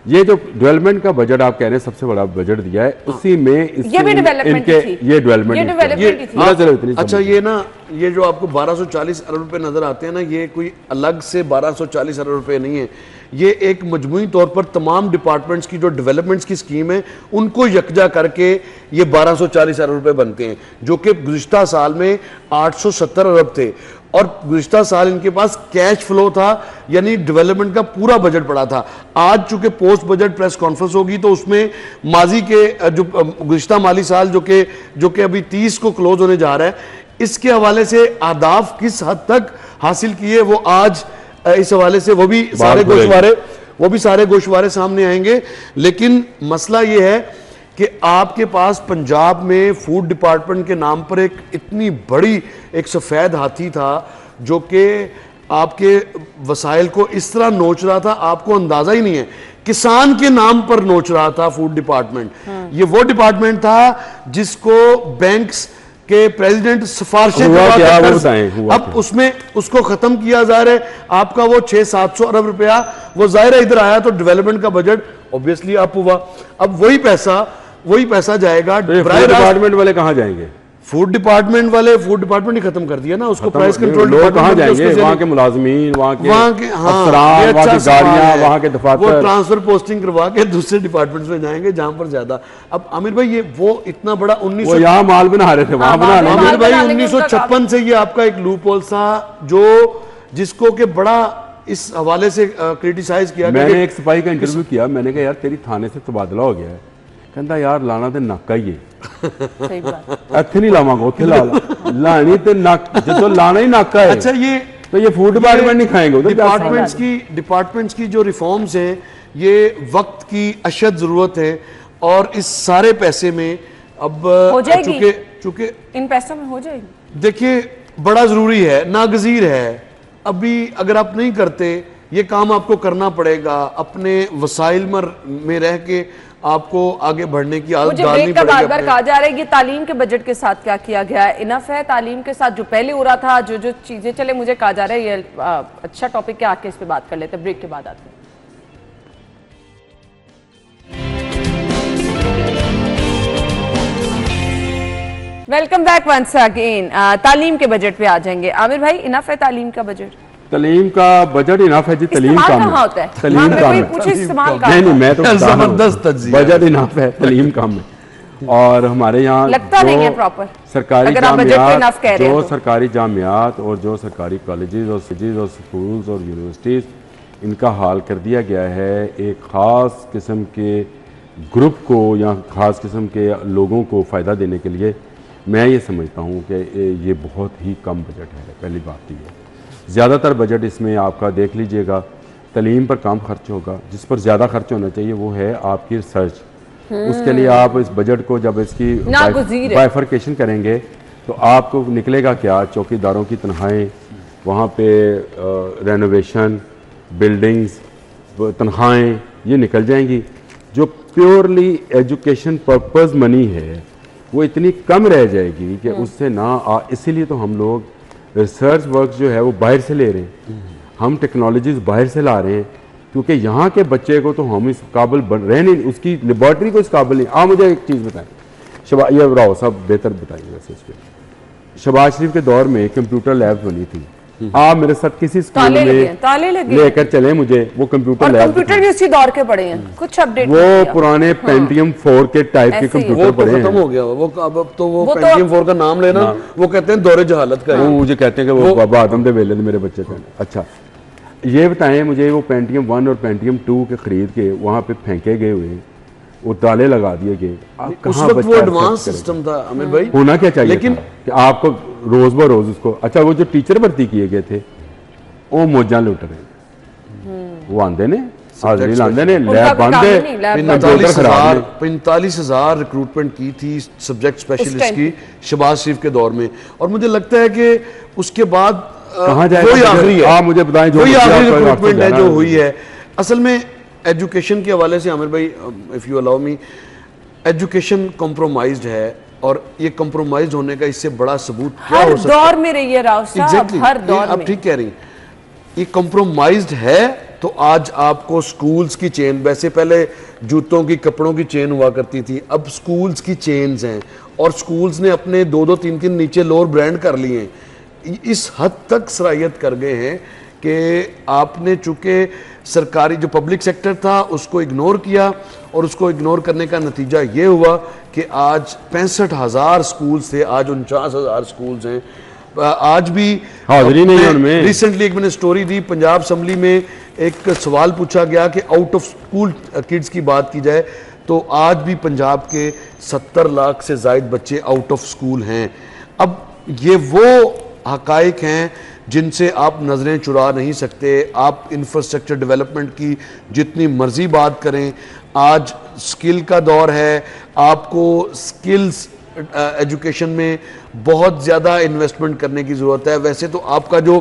ये जो डेवलपमेंट का बजट आप कह रहे हैं सबसे बड़ा बजट दिया है, उसी में ये भी डेवलपमेंट थी। ये डेवलपमेंट। अच्छा, ये ना ये जो आपको 1240 अरब रुपए नजर आते हैं ना, ये कोई अलग से 1240 अरब रुपए नहीं है, ये एक मजमूई तौर पर तमाम डिपार्टमेंट्स की जो डेवलपमेंट्स की स्कीम है उनको यकजा करके ये 1240 अरब रुपए बनते हैं, जो कि गुज़िश्ता साल में 870 अरब थे और गुज़िश्ता साल इनके पास कैश फ्लो था, यानी डेवलपमेंट का पूरा बजट पड़ा था। आज चूंकि पोस्ट बजट प्रेस कॉन्फ्रेंस होगी तो उसमें माजी के जो गुज़िश्ता माली साल जो कि अभी 30 को क्लोज होने जा रहा है, इसके हवाले से आदाफ किस हद तक हासिल किए वो आज इस हवाले से वो भी सारे गोशवारे सामने आएंगे। लेकिन मसला ये है कि आपके पास पंजाब में फूड डिपार्टमेंट के नाम पर एक इतनी बड़ी एक सफ़ेद हाथी था जो कि आपके वसाइल को इस तरह नोच रहा था, आपको अंदाजा ही नहीं है। किसान के नाम पर नोच रहा था फूड डिपार्टमेंट। ये वो डिपार्टमेंट था जिसको बैंक्स के प्रेसिडेंट सिफारिशें अब उसमें उसको खत्म किया जा रहा है। आपका वो 600-700 अरब रुपया वो जाहिर है इधर आया तो डेवलपमेंट का बजट ऑब्वियसली अप हुआ। अब वही पैसा जाएगा। डिपार्टमेंट वाले कहां जाएंगे? फूड डिपार्टमेंट ही खत्म कर दिया ना उसको। प्राइस कंट्रोल लोग कहां जाएंगे? वहां के मुलाजमीन, वहां के अफसरान, वहां की गाड़ियां, वहां के दफातर, वो ट्रांसफर पोस्टिंग करवा के दूसरे डिपार्टमेंट्स में जाएंगे जहां पर ज्यादा। अब आमिर भाई ये वो इतना बड़ा 1900 यहाँ माल बना रहे थे वहां बना रहे। आमिर भाई 1956 से ये आपका एक लूप होल था जिसको के बड़ा इस हवाले से क्रिटिसाइज किया। मैंने एक सिपाही का इंटरव्यू किया, मैंने कहा यार तेरी थाने से तबादला हो गया है, कहता यार लाना तो नाका ही है, सही बात, इत्थे नहीं लावांगा उत्थे ला लानी तो नाक, जो लाना ही नाका है। अच्छा, ये तो ये फूड डिपार्टमेंट नहीं खाएंगे। डिपार्टमेंट्स की जो रिफॉर्म्स हैं ये वक्त की अशद जरूरत है और इस सारे पैसे में अब हो जाएगी, चूंकि इन पैसों में हो जाएगी। देखिए बड़ा जरूरी है, नागजीर है। अभी अगर आप नहीं करते ये काम आपको करना पड़ेगा, अपने वसाइल में रह के आपको आगे बढ़ने की आदत डालनी पड़ेगी। बार बार कहा जा रहा है कि तालीम के बजट के साथ क्या किया गया है, इनफ है तालीम के साथ जो पहले हो रहा था, जो चीजें चले। मुझे कहा जा रहा है ये अच्छा टॉपिक है, आके इस पे बात कर लेते हैं, ब्रेक के बाद आते हैं। Welcome back once again. तालीम के बजट पे आ जाएंगे। आमिर भाई, इनफ है तालीम का बजट? तालीम का बजट इनफ है जी। तालीम कहाँ होता है? तालीम का नहीं, मैं तो जबरदस्त बजट इनफ है, तालीम कम है। और हमारे यहाँ लगता नहीं है प्रॉपर सरकारी जामियात, जो सरकारी जामियात और जो सरकारी कॉलेजेस और स्कूल्स और यूनिवर्सिटीज, इनका हाल कर दिया गया है एक ख़ास किस्म के ग्रुप को या ख़ास किस्म के लोगों को फ़ायदा देने के लिए। मैं ये समझता हूँ कि ये बहुत ही कम बजट है। पहली बात ये है, ज़्यादातर बजट इसमें आपका देख लीजिएगा तालीम पर कम खर्च होगा। जिस पर ज़्यादा खर्च होना चाहिए वो है आपकी रिसर्च। उसके लिए आप इस बजट को जब इसकी बाइफर्केशन करेंगे तो आपको निकलेगा क्या? चौकीदारों की तनख्वाहें, वहाँ पे रेनोवेशन, बिल्डिंग्स, तनख्वाहें, ये निकल जाएंगी। जो प्योरली एजुकेशन पर्पस मनी है वो इतनी कम रह जाएगी कि उससे ना इसीलिए तो हम लोग रिसर्च वर्क जो है वो बाहर से ले रहे हैं, हम टेक्नोलॉजीज बाहर से ला रहे हैं, क्योंकि यहाँ के बच्चे को तो हम इस काबिल रह नहीं, उसकी लेबॉर्ट्री को इस काबिल नहीं। मुझे एक चीज़ बताएं, ये राव साहब बेहतर बताएंगे वैसे इस पर। शहबाज शरीफ के दौर में कंप्यूटर लैब बनी थी, आप मेरे साथ किसी स्कूल ताले लगे में हैं, ताले लगे लेकर चले मुझे, वो कंप्यूटर और लैब कंप्यूटर भी उसी दौर के पड़े हैं, कुछ अपडेट वो पुराने पेंटियम 4 के टाइप के ऐसे ही है। कंप्यूटर वो तो पड़े खत्म हैं। हो गया वो अब तो वो वो तो- पेंटियम 4 का नाम लेना वो कहते हैं दौरे जहालत का वो है। मुझे कहते हैं कि वो बाबा आदम दे वेले मेरे बच्चे थे। अच्छा ये बताएं मुझे, वो पेंटियम 1 और पेंटियम 2 के खरीद के वहाँ पे फेंके गए हुए, वो ताले लगा दिए गए, आप उस कहाँ वक्त वो बच्चा एडवांस accept करेगा? सिस्टम था आमिर भाई। होना क्या चाहिए लेकिन था कि आपको रोज ब रोज उसको, अच्छा वो जो टीचर भर्ती किए गए थे वो मौजा लुट रहे, वो आंदे ने हाजिरी लांदे ने, उनका लैब कोई बंद काम है, ही नहीं, लैब बंद। कंप्यूटर खराब है। 45,000 रिक्रूटमेंट की थी सब्जेक्ट स्पेशलिस्ट टाइम की शहबाज शरीफ के दौर में, और मुझे लगता है कि उसके बाद कहाँ जाएगा? वही आखिरी है, आप मुझे बताएं जो वही बच्चा आखिरी आपको रिक्रूटमेंट है जाना जो है। हुई है। असल में एजुकेशन के हवाले से आमिर भाई, if you allow me, education compromised है, और ये कॉम्प्रोमाइज होने का इससे बड़ा सबूत क्या हर हो सकता है? दौर में रही है राव साहब, Exactly, हर ये दौर आप में। ठीक कह रही हैं। ये कॉम्प्रोमाइज्ड है तो आज आपको स्कूल्स की चेन, वैसे पहले जूतों की कपड़ों की चेन हुआ करती थी, अब स्कूल्स की चेन्स हैं, और स्कूल्स ने अपने 2-2 3-3 नीचे लोअर ब्रांड कर लिए हैं। इस हद तक सराहियत कर गए हैं कि आपने चूंकि सरकारी जो पब्लिक सेक्टर था उसको इग्नोर किया, और उसको इग्नोर करने का नतीजा ये हुआ कि आज 65,000 स्कूल्स थे, आज 49,000 स्कूल्स हैं। आज भी हाजिरी नहीं है उनमें। रिसेंटली एक मैंने स्टोरी दी, पंजाब असम्बली में एक सवाल पूछा गया कि आउट ऑफ स्कूल किड्स की बात की जाए तो आज भी पंजाब के 70 लाख से ज़ायद बच्चे आउट ऑफ स्कूल हैं। अब ये वो हकाइक हैं जिनसे आप नज़रें चुरा नहीं सकते। आप इंफ्रास्ट्रक्चर डेवलपमेंट की जितनी मर्जी बात करें, आज स्किल का दौर है, आपको स्किल्स एजुकेशन में बहुत ज़्यादा इन्वेस्टमेंट करने की ज़रूरत है। वैसे तो आपका जो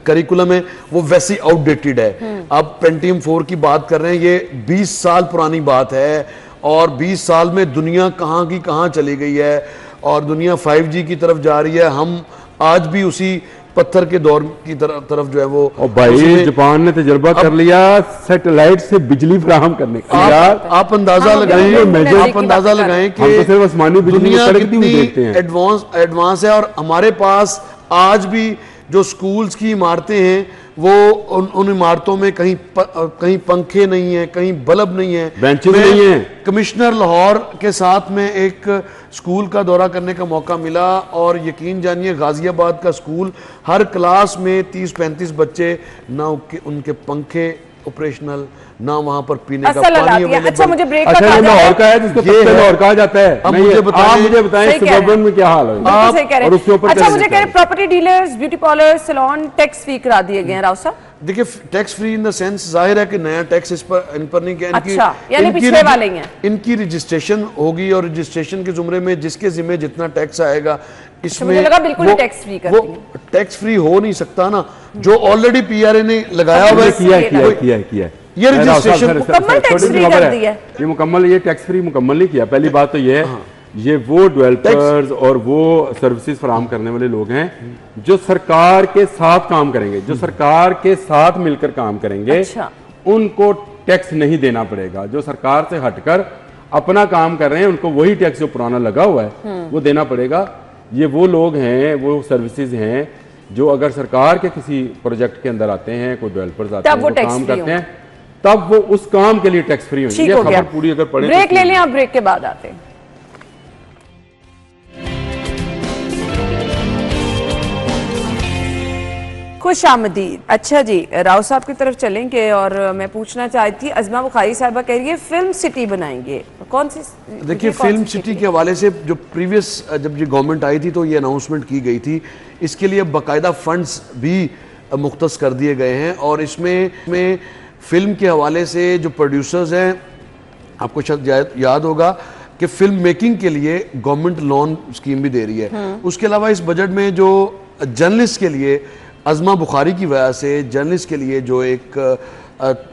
करिकुलम है वो वैसे ही आउटडेटेड है। आप पेंटियम 4 की बात कर रहे हैं, ये 20 साल पुरानी बात है, और 20 साल में दुनिया कहाँ की कहाँ चली गई है, और दुनिया 5G की तरफ जा रही है। हम आज भी उसी पत्थर के दौर की तरफ जो है वो, और भाई जापान ने तजुर्बा कर लिया सैटेलाइट से बिजली फराहम करने का। यार आप अंदाजा हाँ, लगाएं, बिल्कुल, आप अंदाजा लगाएं हम तो सिर्फ आसमानी कि बिजली को दुनिया कड़कती हुई कितनी देखते हैं। एडवांस है, और हमारे पास आज भी जो स्कूल्स की इमारतें हैं वो उन इमारतों में कहीं पंखे नहीं है, कहीं बल्ब नहीं है, बेंचेस मैं नहीं है। कमिश्नर लाहौर के साथ में एक स्कूल का दौरा करने का मौका मिला, और यकीन जानिए गाजियाबाद का स्कूल, हर क्लास में 30-35 बच्चे, ना उनके पंखे ऑपरेशनल, ना वहां पर पीने का असल पानी हालात ये। अवेलेबल। अच्छा मुझे ब्रेक अच्छा का ये कहा लाहौर जाए। का है जिसको ये पत्ते है। लाहौर कहा जाता है। अब नहीं, मुझे आप बताएं- मुझे बताएं सही कह रहे सुबर्बन में क्या हाल है बिल्कुल सही कह रहे और उसके हैं। ऊपर अच्छा चले मुझे जाते कह रहे हैं। Property dealers, beauty parlour, salon tax free करा दिए गए हैं राव साहब। देखिए tax free in the sense, जाहिर है कि नया टैक्स इन पर नहीं किया। अच्छा, यानी पिछले वाले ही हैं। इनकी रजिस्ट्रेशन होगी, और रजिस्ट्रेशन के जुमरे में जिसके जिम्मे जितना टैक्स आएगा इसमें मुझे लगा बिल्कुल ही टैक्स फ्री कर वो दिए। टैक्स फ्री हो नहीं सकता ना, जो ऑलरेडी PRA ने लगाया हुआ है। किया ये registration मुकम्मल tax free कर दी है। ये मुकम्मल, ये टैक्स फ्री मुकम्मल नहीं किया। पहली बात तो ये है, ये वो डेवलपर्स और वो सर्विसेज फराहम करने वाले लोग हैं जो सरकार के साथ काम करेंगे, जो सरकार के साथ मिलकर काम करेंगे। अच्छा। उनको टैक्स नहीं देना पड़ेगा। जो सरकार से हटकर अपना काम कर रहे हैं उनको वही टैक्स जो पुराना लगा हुआ है वो देना पड़ेगा। ये वो लोग हैं, वो सर्विसेज हैं जो अगर सरकार के किसी प्रोजेक्ट के अंदर आते हैं, कोई डेवलपर्स आते हैं, वो टैक्स काम फ्री करते हैं, तब वो उस काम के लिए टैक्स फ्री होंगे। ठीक ये हो गया। खबर पूरी अगर पढ़े ब्रेक ले लें, आप ब्रेक के बाद आते हैं। खुश आमदीद। अच्छा जी, राव साहब की तरफ चलेंगे, और मैं पूछना चाहती थी, अज़मा बुखारी साहिबा कह रही है फिल्म सिटी बनाएंगे, कौन सी? देखिए फिल्म सिटी के हवाले से जो प्रीवियस जब ये गवर्नमेंट आई थी तो ये अनाउंसमेंट की गई थी। इसके लिए बाकायदा फंड्स भी मुख्तस कर दिए गए हैं, और इसमें फिल्म के हवाले से जो प्रोड्यूसर्स हैं, आपको शायद याद होगा कि फिल्म मेकिंग के लिए गवर्नमेंट लोन स्कीम भी दे रही है। उसके अलावा इस बजट में जो जर्नलिस्ट के लिए अज़मा बुखारी की वजह से, जर्नलिस्ट के लिए जो एक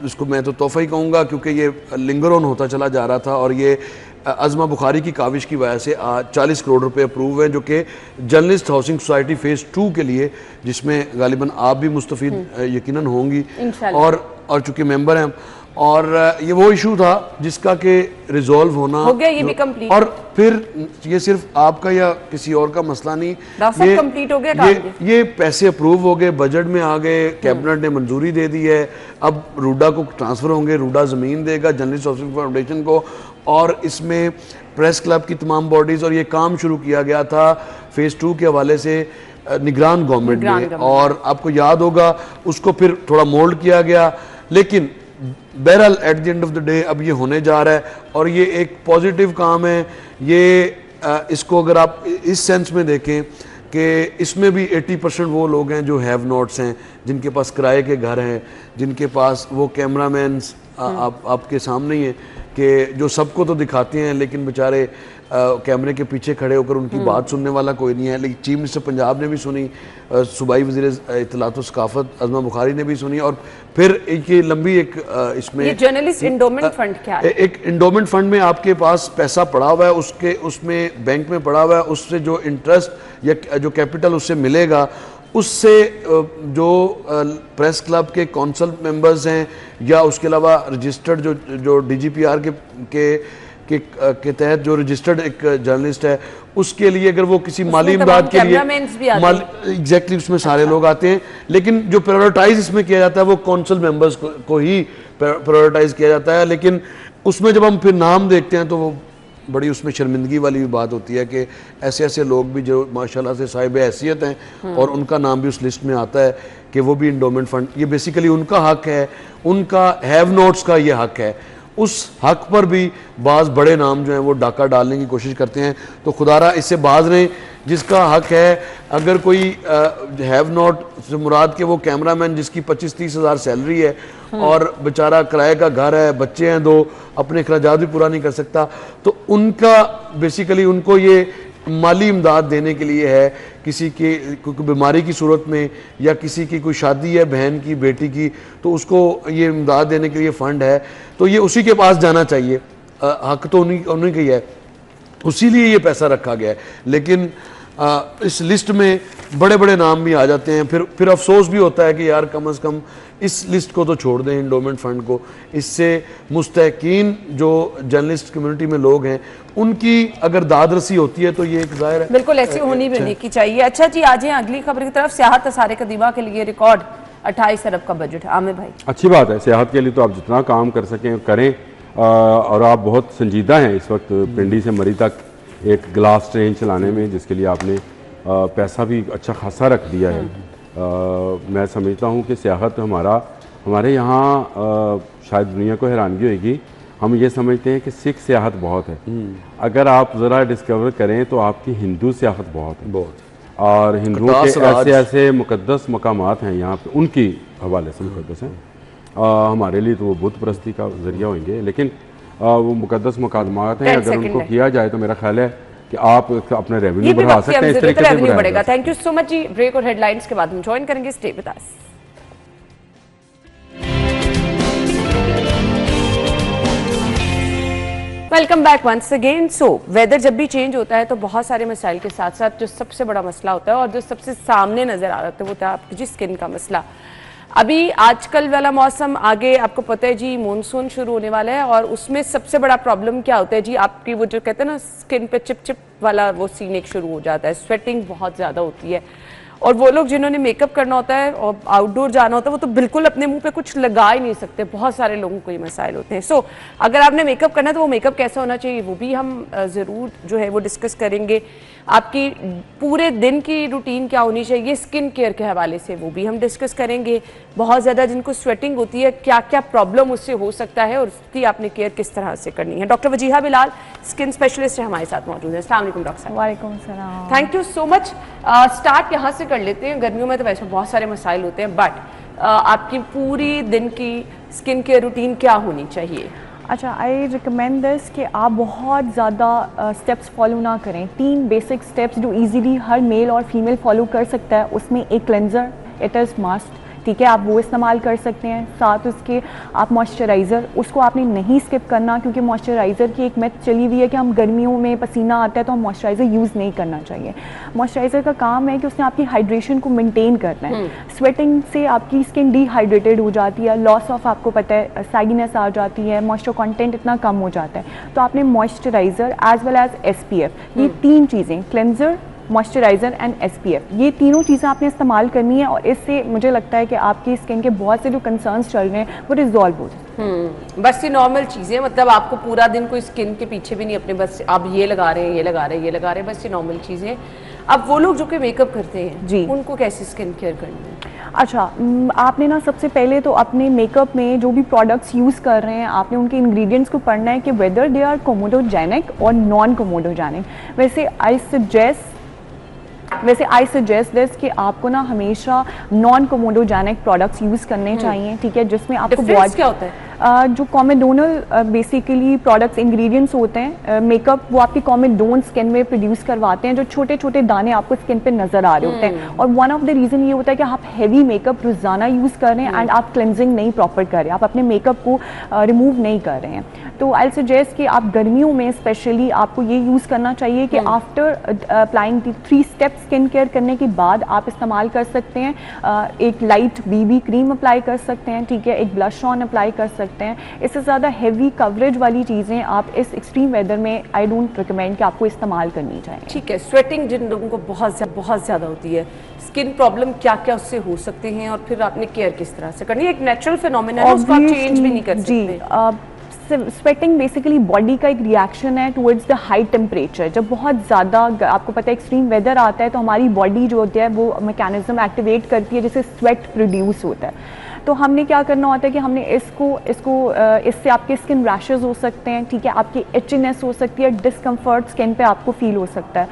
इसको मैं तो तोहफा ही कहूँगा क्योंकि ये लिंगर ऑन होता चला जा रहा था, और ये अज़मा बुखारी की काविश की वजह से 40 करोड़ रुपए अप्रूव हैं, जो कि जर्नलिस्ट हाउसिंग सोसाइटी फेज़ 2 के लिए, जिसमें गालिबन आप भी मुस्तफ़ीद यकीनन होंगी और चूँकि मेंबर हैं, और ये वो इशू था जिसका कि रिजॉल्व होना हो गया, ये भी complete। और फिर ये सिर्फ आपका या किसी और का मसला नहीं, ये कंप्लीट हो गया काम। ये पैसे अप्रूव हो गए, बजट में आ गए, कैबिनेट ने मंजूरी दे दी है। अब रूडा को ट्रांसफर होंगे, रूडा ज़मीन देगा जर्नलिस्ट ऑफिस फाउंडेशन को, और इसमें प्रेस क्लब की तमाम बॉडीज़, और ये काम शुरू किया गया था फेज़ 2 के हवाले से निगरान गवर्नमेंट में, और आपको याद होगा उसको फिर थोड़ा मोल्ड किया गया, लेकिन बहरहाल at the end of the day अब ये होने जा रहा है और ये एक पॉजिटिव काम है। ये इसको अगर आप इस सेंस में देखें कि इसमें भी 80% वो लोग हैं जो हैव नॉट्स हैं, जिनके पास किराए के घर हैं, जिनके पास वो कैमरामैन्स आपके सामने ही हैं कि जो सबको तो दिखाते हैं लेकिन बेचारे कैमरे के पीछे खड़े होकर उनकी बात सुनने वाला कोई नहीं है। लेकिन चीफ मिनिस्टर पंजाब ने भी सुनी, सूबाई वज़ीर इत्तलात व सकाफत अज़मा बुखारी ने भी सुनी, और फिर एक ये लंबी एक इसमें ये जर्नलिस्ट इंडोमेंट फंड क्या है? एक इंडोमेंट फंड में आपके पास पैसा पड़ा हुआ है, उसमें बैंक में पड़ा हुआ है, उससे जो इंटरेस्ट या जो कैपिटल उससे मिलेगा, उससे जो प्रेस क्लब के कौंसल मेंबर्स हैं या उसके अलावा रजिस्टर्ड जो DGPR के तहत जो रजिस्टर्ड एक जर्नलिस्ट है, उसके लिए अगर वो किसी माली इमदाद के लिए एग्जैक्टली उसमें सारे लोग आते हैं, लेकिन जो प्रायोरिटाइज इसमें किया जाता है वो कौंसल मेंबर्स को ही प्रायोरिटाइज किया जाता है। लेकिन उसमें जब हम फिर नाम देखते हैं तो वो बड़ी उसमें शर्मिंदगी वाली भी बात होती है कि ऐसे ऐसे लोग भी जो माशाल्लाह से साहिब हैसियत हैं और उनका नाम भी उस लिस्ट में आता है कि वो भी इंडोमेंट फंड, ये बेसिकली उनका हक है, उनका हैव नोट्स का ये हक है। उस हक पर भी बाज़ बड़े नाम जो हैं वो डाका डालने की कोशिश करते हैं, तो खुदारा इससे बाज रहें। जिसका हक है, अगर कोई हैव नॉट से मुराद के वो कैमरामैन जिसकी 25-30 हज़ार सैलरी है और बेचारा किराए का घर है, बच्चे हैं 2, अपने अखराजात भी पूरा नहीं कर सकता, तो उनका बेसिकली उनको ये माली इमदाद देने के लिए है। किसी के कोई बीमारी की सूरत में या किसी की कोई शादी है बहन की, बेटी की, तो उसको ये इमदाद देने के लिए फ़ंड है, तो ये उसी के पास जाना चाहिए। हक तो उन्हीं का ही है, उसी लिए ये पैसा रखा गया है। लेकिन इस लिस्ट में बड़े बड़े नाम भी आ जाते हैं, फिर अफसोस भी होता है कि यार कम अज़ कम इस लिस्ट को तो छोड़ दें, इंडोमेंट फंड को। इससे मुस्तहकीन जो जर्नलिस्ट कम्युनिटी में लोग हैं उनकी अगर दादरसी होती है तो ये एक ज़ाहिर है बिल्कुल ऐसी होनी भी की चाहिए। अच्छा जी, आज अगली खबर की तरफ। सियाहत असारे कदीमा के लिए रिकॉर्ड 28 अरब का बजट है। आमिर भाई, अच्छी बात है, सियाहत के लिए तो आप जितना काम कर सकें करें, और आप बहुत संजीदा हैं इस वक्त पिंडी से मरी तक एक ग्लास ट्रेन चलाने में, जिसके लिए आपने पैसा भी अच्छा खासा रख दिया है। मैं समझता हूँ कि सियाहत हमारे यहाँ शायद दुनिया को हैरानगी होगी, हम ये समझते हैं कि सिख सियाहत बहुत है, अगर आप ज़रा डिस्कवर करें तो आपकी हिंदू सियाहत बहुत है, और हिंदुओं के ऐसे मुकद्दस मकामात हैं यहाँ पे, उनकी हवाले से मुकद्दस हैं। हमारे लिए तो वो बुत परस्ती का जरिया होंगे, लेकिन वो मुकद्दस मकामात हैं, अगर उनको किया जाए तो मेरा ख्याल है कि आप अपने रेवेन्यू बढ़ा सकते हैं, इस तरीके से बढ़ेगा। थैंक यू सो मच जी। ब्रेक और हेडलाइंस के बाद हम ज्वाइन करेंगे, stay with us. Welcome back once again. So weather जब भी चेंज होता है तो बहुत सारे मसाइल के साथ साथ जो सबसे बड़ा मसला होता है और जो सबसे सामने नजर आ रहा है वो होता है आपकी जी स्किन का मसला। अभी आजकल वाला मौसम, आगे आपको पता है जी मॉनसून शुरू होने वाला है, और उसमें सबसे बड़ा प्रॉब्लम क्या होता है जी, आपकी वो जो कहते हैं ना स्किन पे चिप चिप वाला वो सीन एक शुरू हो जाता है, स्वेटिंग बहुत ज़्यादा होती है, और वो लोग जिन्होंने मेकअप करना होता है और आउटडोर जाना होता है वो तो बिल्कुल अपने मुंह पे कुछ लगा ही नहीं सकते। बहुत सारे लोगों को ये मसाइल होते हैं। सो अगर आपने मेकअप करना है तो वो मेकअप कैसा होना चाहिए वो भी हम ज़रूर जो है वो डिस्कस करेंगे। आपकी पूरे दिन की रूटीन क्या होनी चाहिए स्किन केयर के हवाले से वो भी हम डिस्कस करेंगे। बहुत ज़्यादा जिनको स्वेटिंग होती है क्या क्या प्रॉब्लम उससे हो सकता है और उसकी आपने केयर किस तरह से करनी है। Doctor Wajiha Bilal skin specialist है हमारे साथ मौजूद है। अस्सलाम वालेकुम डॉक्टर साहब। वालेकुम सलाम। Thank you so much. Start यहाँ से कर लेते हैं। गर्मियों में तो वैसे बहुत सारे मसाइल होते हैं, बट आपकी पूरी दिन की स्किन केयर रूटीन क्या होनी चाहिए? अच्छा, आई रिकमेंड दिस कि आप बहुत ज़्यादा स्टेप्स फॉलो ना करें। 3 बेसिक स्टेप्स जो इजीली हर मेल और फीमेल फॉलो कर सकता है। उसमें एक क्लेंजर, इट इज़ मस्ट, ठीक है, आप वो इस्तेमाल कर सकते हैं। साथ उसके आप मॉइस्चराइज़र, उसको आपने नहीं स्किप करना, क्योंकि मॉइस्चराइज़र की एक मेथ चली हुई है कि हम गर्मियों में पसीना आता है तो हम मॉइस्चराइज़र यूज़ नहीं करना चाहिए। मॉइस्चराइज़र का काम है कि उसने आपकी हाइड्रेशन को मेंटेन करना है। स्वेटिंग से आपकी स्किन डिहाइड्रेटेड हो जाती है, लॉस ऑफ, आपको पता है, साइगीनेस आ जाती है, मॉइस्चर कंटेंट इतना कम हो जाता है। तो आपने moisturiser as well as SPF, ये 3 चीज़ें, क्लेंजर, मॉइस्चराइज़र एंड SPF, ये तीनों चीज़ें आपने इस्तेमाल करनी है, और इससे मुझे लगता है कि आपकी स्किन के बहुत से जो कंसर्न्स चल रहे हैं वो रिजॉल्व हो जाए। बस ये नॉर्मल चीज़ें, मतलब आपको पूरा दिन कोई स्किन के पीछे भी नहीं अपने, बस आप ये लगा रहे हैं, ये लगा रहे हैं, ये लगा रहे हैं, बस ये नॉर्मल चीज़ें। अब वो लोग जो कि मेकअप करते हैं जी, उनको कैसे स्किन केयर करनी है? अच्छा, आपने ना सबसे पहले तो अपने मेकअप में जो भी प्रोडक्ट्स यूज़ कर रहे हैं, आपने उनके इंग्रेडिएंट्स को पढ़ना है कि वेदर दे आर कोमोडोजेनिक और नॉन कोमोडोजेनिक। वैसे आई सजेस्ट दिस कि आपको ना हमेशा नॉन कोमोडोजेनिक प्रोडक्ट्स यूज़ करने चाहिए, ठीक है, जिसमें आपको डिफरेंस क्या होता है? जो कॉमेडोनल बेसिकली प्रोडक्ट्स इंग्रेडिएंट्स होते हैं मेकअप, वो आपकी कॉमेडोन स्किन में प्रोड्यूस करवाते हैं, जो छोटे छोटे दाने आपको स्किन पे नजर आ रहे होते हैं। और वन ऑफ द रीज़न ये होता है कि आप हैवी मेकअप रोजाना यूज़ कर रहे हैं एंड आप क्लेंजिंग नहीं प्रॉपर कर रहे हैं, आप अपने मेकअप को रिमूव नहीं कर रहे हैं। तो आई सजेस्ट कि आप गर्मियों में स्पेशली आपको ये यूज़ करना चाहिए कि आफ्टर अप्लाइंग दी 3 स्टेप स्किन केयर करने के बाद आप इस्तेमाल कर सकते हैं, एक लाइट BB क्रीम अप्लाई कर सकते हैं, ठीक है, एक ब्लश ऑन अप्लाई कर सकते हैं। इससे ज़्यादा हैवी कवरेज वाली चीज़ें आप इस एक्सट्रीम वेदर में आई डोंट रिकमेंड कि आपको इस्तेमाल करनी चाहिए। ठीक है, स्वेटिंग जिन लोगों को बहुत ज़्यादा होती है, स्किन प्रॉब्लम क्या क्या उससे हो सकते हैं, और फिर आपने केयर किस तरह से करनी है? एक नेचुरल फिनोमेना है, उसको आप चेंज भी नहीं कर सकते। स्वेटिंग बेसिकली बॉडी का एक रिएक्शन है टुवर्ड्स द हाई टेम्परेचर। जब बहुत ज़्यादा आपको पता है एक्सट्रीम वेदर आता है तो हमारी बॉडी जो होती है वो मैकेनिज्म एक्टिवेट करती है जिससे स्वेट प्रोड्यूस होता है। तो हमने क्या करना होता है कि हमने इससे आपके स्किन रैशेस हो सकते हैं, ठीक है, आपकी इचिनेस हो सकती है, डिस्कम्फर्ट स्किन पे आपको फील हो सकता है।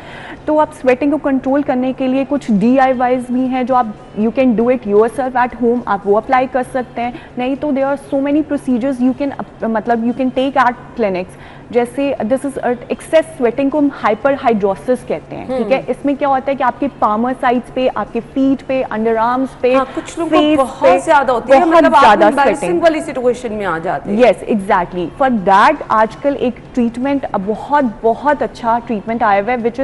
तो आप स्वेटिंग को कंट्रोल करने के लिए कुछ DIYs भी हैं जो आप you can do it yourself at home, आप वो अप्लाई कर सकते हैं। नहीं तो there are so many procedures you can take at clinics, जैसे दिस इज एक्सेस स्वेटिंग को हम हाइपर हाइड्रोसिस कहते हैं, ठीक है। इसमें क्या होता है कि आपके पामर साइड्स पे, आपके फीट पे, अंडर आर्म्स पे, कुछ लोगों को बहुत ज्यादा होती है, मतलब आप एम्बैरेसिंग वाली सिचुएशन में आ जाते हैं। यस एग्जैक्टली, फॉर दैट आजकल एक ट्रीटमेंट बहुत अच्छा ट्रीटमेंट आया हुआ है which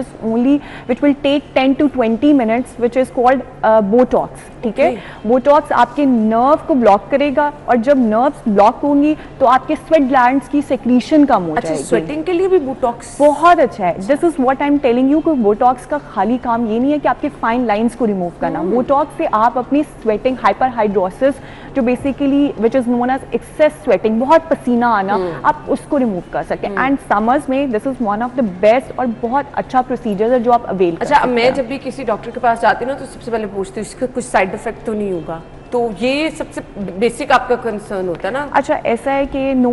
will take 10 to 20 minutes, which is called Botox, ठीक है। बोटॉक्स आपके नर्व को ब्लॉक करेगा, और जब नर्व्स ब्लॉक होंगी तो आपके स्वेट ग्लैंड्स की सेक्रीशन कम हो जाएगी। स्वेटिंग के लिए भी बोटॉक्स बहुत अच्छा है। This is what I am telling you कि बोटॉक्स का खाली काम ये नहीं है कि आपके फाइन लाइंस को रिमूव करना। बोटॉक्स से आप अपनी स्वेटिंग, हाइपर हाइड्रोसिस, जो basically which is known as excess sweating, बहुत पसीना आना, आप उसको रिमूव कर सकते हैं। एंड समर्स में this is one of the best और बहुत अच्छा प्रोसीजर है जो आप अवेल कर सकते हैं। अच्छा, मैं जब भी किसी डॉक्टर के पास जाती हूँ ना तो सबसे पहले पूछती हूँ इसका कुछ साइड इफेक्ट तो नहीं होगा, तो ये सबसे बेसिक आपका कंसर्न होता है ना? अच्छा, ऐसा है कि नो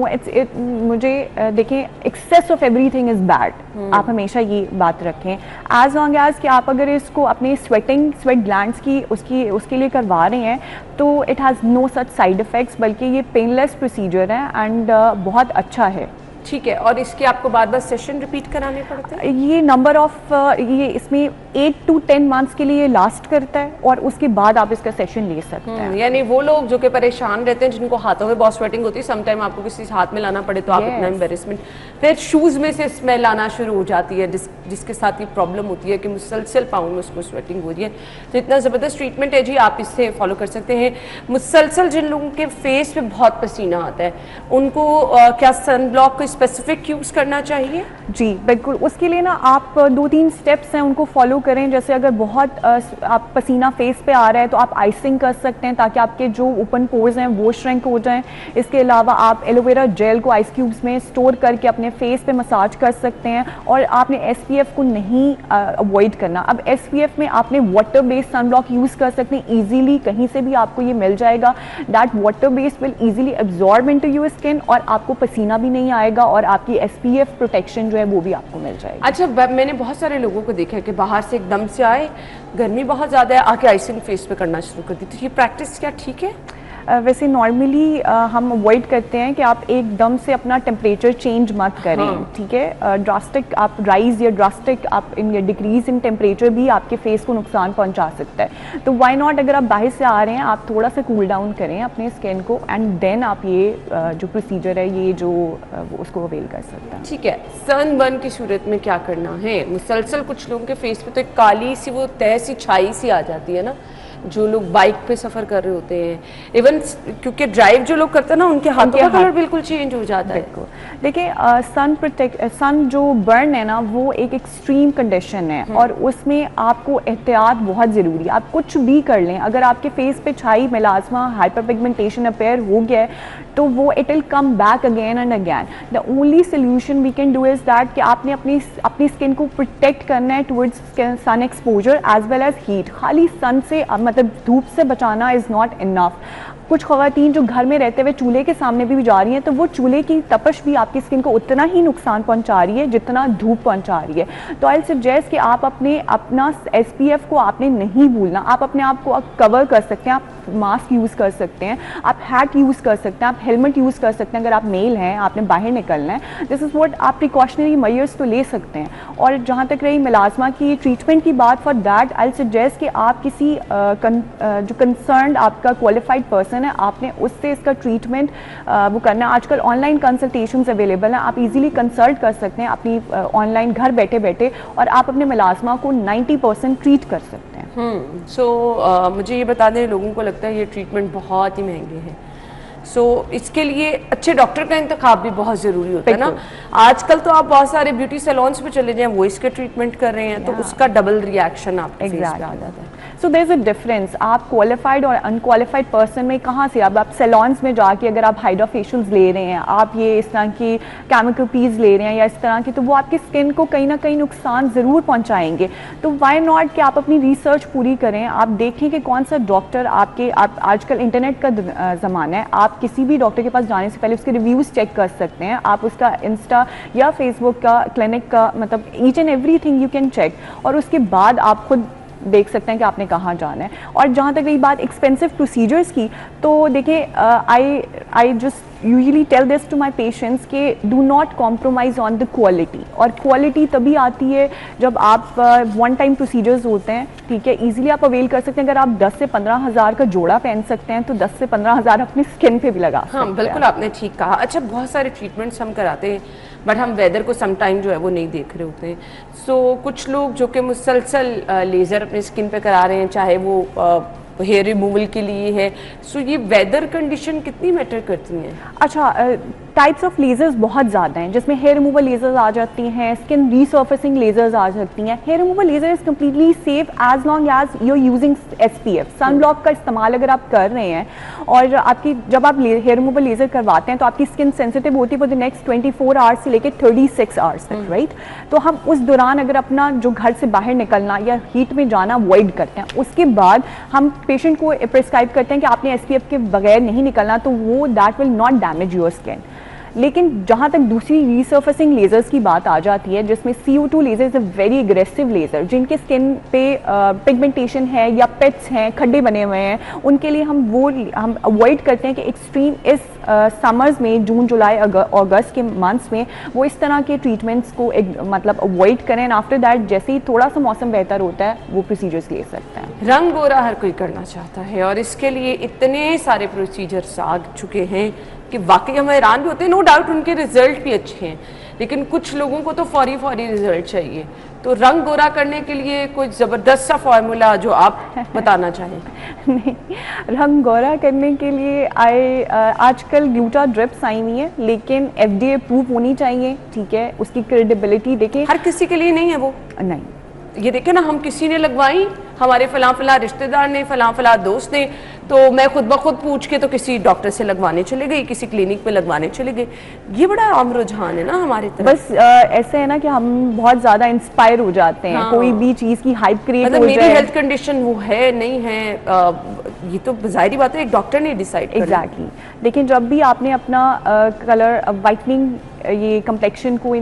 मुझे देखें, excess of everything is bad, आप हमेशा ये बात रखें। एज लॉन्ग एज कि आप अगर इसको अपने स्वेट ग्लैंड्स की उसके लिए करवा रहे हैं तो it has no such side effects, बल्कि ये पेनलेस प्रोसीजर है एंड बहुत अच्छा है। ठीक है, और इसके आपको बार-बार सेशन रिपीट कराने पड़ते हैं? ये नंबर ऑफ ये इसमें 8 to 10 मंथ्स के लिए लास्ट करता है, और उसके बाद आप इसका सेशन ले सकते हैं। यानी वो लोग जो कि परेशान रहते हैं, जिनको हाथों में बहुत स्वेटिंग होती है, समटाइम आपको किसी हाथ में लाना पड़े तो आप इतना एम्बेरसमेंट, फिर शूज़ में से स्मेल आना शुरू हो जाती है, जिसके साथ ये प्रॉब्लम होती है कि मुसलसल पाँव में उसको स्वेटिंग हो रही है। तो इतना ज़बरदस्त ट्रीटमेंट है जी, आप इससे फॉलो कर सकते हैं। मुसलसल जिन लोगों के फेस पे बहुत पसीना आता है उनको क्या सन ब्लॉक को स्पेसिफिक यूज़ करना चाहिए? जी बिल्कुल, उसके लिए ना आप 2-3 स्टेप्स हैं उनको फॉलो करें। जैसे अगर बहुत आप पसीना फेस पे आ रहा है तो आप आइसिंग कर सकते हैं ताकि आपके जो ओपन पोर्स हैं वो श्रिंक हो जाएं। इसके अलावा आप एलोवेरा जेल को आइस क्यूब्स में स्टोर करके अपने फेस पे मसाज कर सकते हैं, और आपने SPF को नहीं अवॉइड करना। अब SPF में आपने वाटर बेस्ड सनब्लॉक यूज़ कर सकते हैं ईजिली, कहीं से भी आपको ये मिल जाएगा। That water based will easily absorb into your skin, और आपको पसीना भी नहीं आएगा, और आपकी SPF प्रोटेक्शन जो है वो भी आपको मिल जाएगी। अच्छा, मैंने बहुत सारे लोगों को देखा है कि बाहर से एकदम से आए, गर्मी बहुत ज़्यादा है, आके आइसिंग फेस पे करना शुरू कर दी, तो ये प्रैक्टिस क्या ठीक है? वैसे नॉर्मली हम अवॉइड करते हैं कि आप एकदम से अपना टेम्परेचर चेंज मत करें, ठीक है। ड्रास्टिक आप राइज या ड्रास्टिक आप इन डिक्रीज इन टेम्परेचर भी आपके फेस को नुकसान पहुंचा सकता है। तो वाई नॉट, अगर आप बाहर से आ रहे हैं आप थोड़ा सा कूल डाउन करें अपने स्किन को एंड देन आप ये जो प्रोसीजर है ये जो उसको अवेल कर सकते हैं। ठीक है, सनबर्न की सूरत में क्या करना है? मुसलसल कुछ लोगों के फेस पे तो एक काली सी वो तय सी छाई सी आ जाती है ना, जो लोग बाइक पे सफर कर रहे होते हैं, इवन क्योंकि ड्राइव जो लोग करते हैं ना उनके हाथों का कलर बिल्कुल चेंज हो जाता है। देखिए सन जो बर्न है ना वो एक एक्सट्रीम कंडीशन है और उसमें आपको एहतियात बहुत ज़रूरी है। आप कुछ भी कर लें, अगर आपके फेस पे छाई, मेलास्मा, हाइपर पिगमेंटेशन अपेयर हो गया है तो वो it will come back again and again. The only solution we can do is that कि आपने अपनी स्किन को प्रोटेक्ट करना है towards sun exposure as well as heat. खाली सन से मतलब धूप से बचाना इज़ नॉट इनफ। कुछ ख़वातीन जो घर में रहते हुए चूल्हे के सामने भी जा रही हैं तो वो चूल्हे की तपश भी आपकी स्किन को उतना ही नुकसान पहुंचा रही है जितना धूप पहुंचा रही है। तो आई सजेस्ट कि आप अपना SPF को आपने नहीं भूलना। आप अपने आप को कवर कर सकते हैं, आप मास्क यूज़ कर सकते हैं, आप हैट यूज़ कर सकते हैं, आप हेलमेट यूज़ कर सकते हैं अगर आप मेल हैं, आपने बाहर निकलना है। दिस इज़ व्हाट आप प्रिकॉशनरी मेजर्स तो ले सकते हैं। और जहाँ तक रही मेलास्मा की ट्रीटमेंट की बात, फॉर दैट आई सजेस्ट कि आप किसी जो कंसर्न्ड आपका क्वालिफाइड पर्सन है आपने उससे इसका ट्रीटमेंट वो करना है। आजकल ऑनलाइन कंसल्टेशंस अवेलेबल हैं, आप इजीली कंसल्ट कर सकते हैं अपनी ऑनलाइन घर बैठे बैठे और आप अपने मेलास्मा को 90% ट्रीट कर सकते हैं। सो मुझे ये बता दें, लोगों को लगता है ये ट्रीटमेंट बहुत ही महंगे हैं, सो इसके लिए अच्छे डॉक्टर का इंतखाब भी बहुत ज़रूरी होता है ना। आजकल तो आप बहुत सारे ब्यूटी सैलून्स पे चले जाएं, वो इसके ट्रीटमेंट कर रहे हैं तो उसका डबल रिएक्शन आपके फेस पे आ जाता है। So there is a difference, आप क्वालिफाइड और अनक्वालिफाइड पर्सन में कहाँ से आप सैलून्स में जाके अगर आप हाइड्रा फेशियल्स ले रहे हैं, आप ये इस तरह की केमिकल पीस ले रहे हैं या इस तरह की, तो वो आपकी स्किन को कहीं ना कहीं नुकसान ज़रूर पहुँचाएंगे। तो वाई नॉट कि आप अपनी रिसर्च पूरी करें, आप देखें कि कौन सा डॉक्टर आप आजकल इंटरनेट का ज़माना है, आप किसी भी डॉक्टर के पास जाने से पहले उसके रिव्यूज़ चेक कर सकते हैं। आप उसका इंस्टा या फेसबुक का, क्लिनिक का, मतलब each and everything you can check, और उसके बाद आप खुद देख सकते हैं कि आपने कहाँ जाना है। और जहाँ तक रही बात एक्सपेंसिव प्रोसीजर्स की, तो देखिए I just usually tell this to my patients कि do not compromise on the quality. और क्वालिटी तभी आती है जब आप वन टाइम प्रोसीजर्स होते हैं, ठीक है, ईजिली आप अवेल कर सकते हैं। अगर आप 10 से 15 हज़ार का जोड़ा पहन सकते हैं तो 10 से 15 हज़ार अपनी स्किन पे भी लगा सकते हैं। हाँ बिल्कुल, आपने ठीक कहा। अच्छा, बहुत सारे ट्रीटमेंट्स हम कराते हैं बट हम वेदर को समटाइम जो है वो नहीं देख रहे होते हैं। सो कुछ लोग जो कि मुसलसल लेज़र अपनी स्किन पे करा रहे हैं, चाहे वो हेयर रिमूवल के लिए है, सो ये वेदर कंडीशन कितनी मैटर करती हैं? अच्छा, टाइप्स ऑफ लेजर्स बहुत ज़्यादा हैं जिसमें हेयर रिमूवल लेजर्स आ जाती हैं, स्किन रीसर्फेसिंग लेजर्स आ सकती हैं। Hair removal laser is completely safe as long as you are using SPF। Sunblock का इस्तेमाल अगर आप कर रहे हैं और जब आप हेयर रिमूवल लेजर करवाते हैं तो आपकी स्किन सेंसिटिव होती है फॉर द नेक्स्ट 24 आवर्स से लेकर 36 आवर्स तक, राइट। तो हम उस दौरान अगर अपना जो घर से बाहर निकलना या हीट में जाना अवॉइड करते हैं, उसके बाद हम पेशेंट को प्रिस्क्राइब करते हैं कि आपने SPF के बगैर नहीं निकलना, तो वो that will not damage your skin. लेकिन जहाँ तक दूसरी रीसर्फेसिंग लेजर्स की बात आ जाती है, जिसमें CO2 laser is a very aggressive laser, जिनके स्किन पे पिगमेंटेशन है या पेट्स हैं, खड्डे बने हुए हैं, उनके लिए हम अवॉइड करते हैं कि एक्सट्रीम इस समर्स में, जून जुलाई अगस्त के मंथ्स में वो इस तरह के ट्रीटमेंट्स को मतलब अवॉइड करें। आफ्टर दैट जैसे ही थोड़ा सा मौसम बेहतर होता है वो प्रोसीजर्स ले सकते हैं। रंग गोरा हर कोई करना चाहता है और इसके लिए इतने सारे प्रोसीजर्स आ चुके हैं कि वाकई हम हैरान भी होते हैं। नो डाउट उनके रिजल्ट भी अच्छे हैं, लेकिन कुछ लोगों को तो फौरी रिजल्ट चाहिए। तो रंग गोरा करने के लिए कोई ज़बरदस्त सा फॉर्मूला जो आप बताना चाहें? नहीं, रंग गोरा करने के लिए आजकल ग्लूटा ड्रिप्स आई हुई है, लेकिन FDA अप्रूव होनी चाहिए, ठीक है। उसकी क्रेडिबिलिटी देखें, हर किसी के लिए नहीं है वो। नहीं, ये देखे ना, हम किसी ने लगवाई, हमारे फलां रिश्तेदार ने, फलां दोस्त ने, तो मैं खुद ब खुद पूछ के तो किसी डॉक्टर से लगवाने चले गई, किसी क्लिनिक पे लगवाने चले गए। ये बड़ा आम रुझान है ना हमारे तरफ। बस ऐसे है ना कि हम बहुत ज़्यादा इंस्पायर हो जाते हैं। हाँ। कोई भी चीज़ की हाइप क्रिएट मतलब मेरी हेल्थ कंडीशन वो है नहीं है, ये तो ज़ाहिरी बात है एक डॉक्टर ने डिसाइड करा। एग्जैक्टली लेकिन जब भी आपने अपना कलर वाइटनिंग ये कम्प्लेक्शन को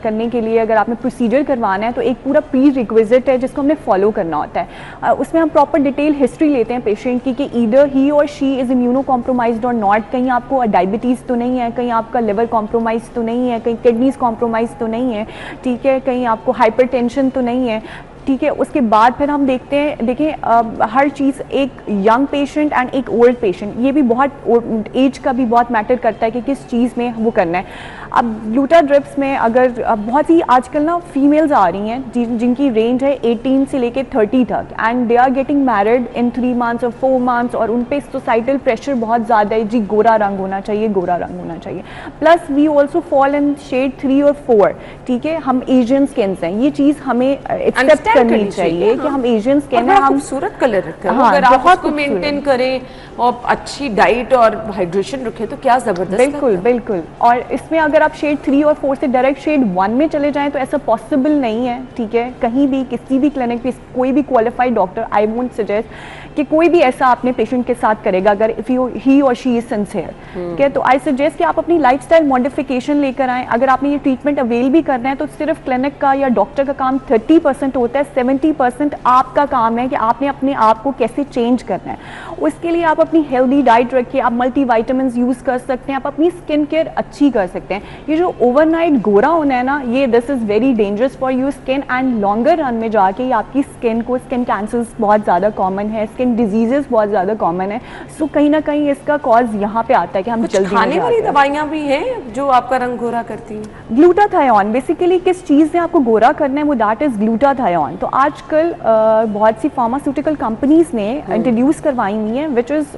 करने के लिए अगर आपने प्रोसीजर करवाना है तो एक पूरा प्री रिक्विजिट है जिसको हमने फॉलो करना होता है। उसमें हम प्रॉपर डिटेल हिस्ट्री लेते हैं पेशेंट की कि ईदर ही और शी इज़ इम्यूनो कॉम्प्रोमाइज्ड और नॉट, कहीं आपको डायबिटीज़ तो नहीं है, कहीं आपका लिवर कॉम्प्रोमाइज़ तो नहीं है, कहीं किडनीज कॉम्प्रोमाइज़ तो नहीं है, ठीक है, कहीं आपको हाइपरटेंशन तो नहीं है, ठीक है। उसके बाद फिर हम देखते हैं, देखें हर चीज़ एक यंग पेशेंट एंड एक ओल्ड पेशेंट, ये भी बहुत एज का भी बहुत मैटर करता है कि किस चीज़ में वो करना है। अब ग्लूटा ड्रिप्स में अगर बहुत ही आजकल ना फीमेल्स आ रही हैं जिनकी रेंज है 18 से लेके 30 तक and they are getting married in 3 months और 4 मंथ्स और उन पे सोसाइटल प्रेशर बहुत ज़्यादा है, जी गोरा रंग होना चाहिए, गोरा रंग होना चाहिए। Plus we also fall in shade 3 और 4, ठीक है, हम एशियन स्किन्स हैं, ये चीज़ हमें एक्सेप्ट करनी चाहिए कि हम एशियन स्किन है, हम खूबसूरत कलर रखें। हाँ, अगर आप बहुत उसको मेंटेन करें और अच्छी डाइट और हाइड्रेशन रखें तो क्या जबरदस्त। बिल्कुल बिल्कुल। और इसमें अगर आप शेड 3 और 4 से डायरेक्ट शेड 1 में चले जाएं तो ऐसा पॉसिबल नहीं है, ठीक है। कहीं भी किसी भी क्लिनिक पे कोई भी qualified doctor, I won't suggest कि कोई भी ऐसा अपने पेशेंट के साथ करेगा अगर इफ ही और शी इज सिंसियर, ठीक है। तो आई सजेस्ट कि आप अपनी लाइफस्टाइल मॉडिफिकेशन लेकर आएँ। अगर आपने ये ट्रीटमेंट अवेल भी करना है तो सिर्फ क्लिनिक का या डॉक्टर का काम 30% होता है, 70% आपका काम है कि आपने अपने आप को कैसे चेंज करना है। उसके लिए आप अपनी हेल्दी डाइट रखिए, आप मल्टीविटामिन यूज़ कर सकते हैं, आप अपनी स्किन केयर अच्छी कर सकते हैं। ये जो ओवरनाइट गोरा होना है ना, ये this is very dangerous for your skin and longer run में जाके ये आपकी स्किन को, स्किन कैंसर्स बहुत ज़्यादा कॉमन है, स्किन डिजीजेस बहुत ज़्यादा कॉमन है। सो कहीं ना कहीं इसका कॉज यहाँ पे आता है कि हम जल्दी खाने वाली दवाइयाँ भी हैं जो आपका रंग गोरा करती हैं। ग्लूटाथायोन बेसिकली किस चीज़ से आपको गोरा करना है वो दैट इज़ ग्लूटाथायोन। तो आजकल बहुत सी फार्मास्यूटिकल कंपनीज ने इंट्रोड्यूस करवाई हुई हैं विच इज़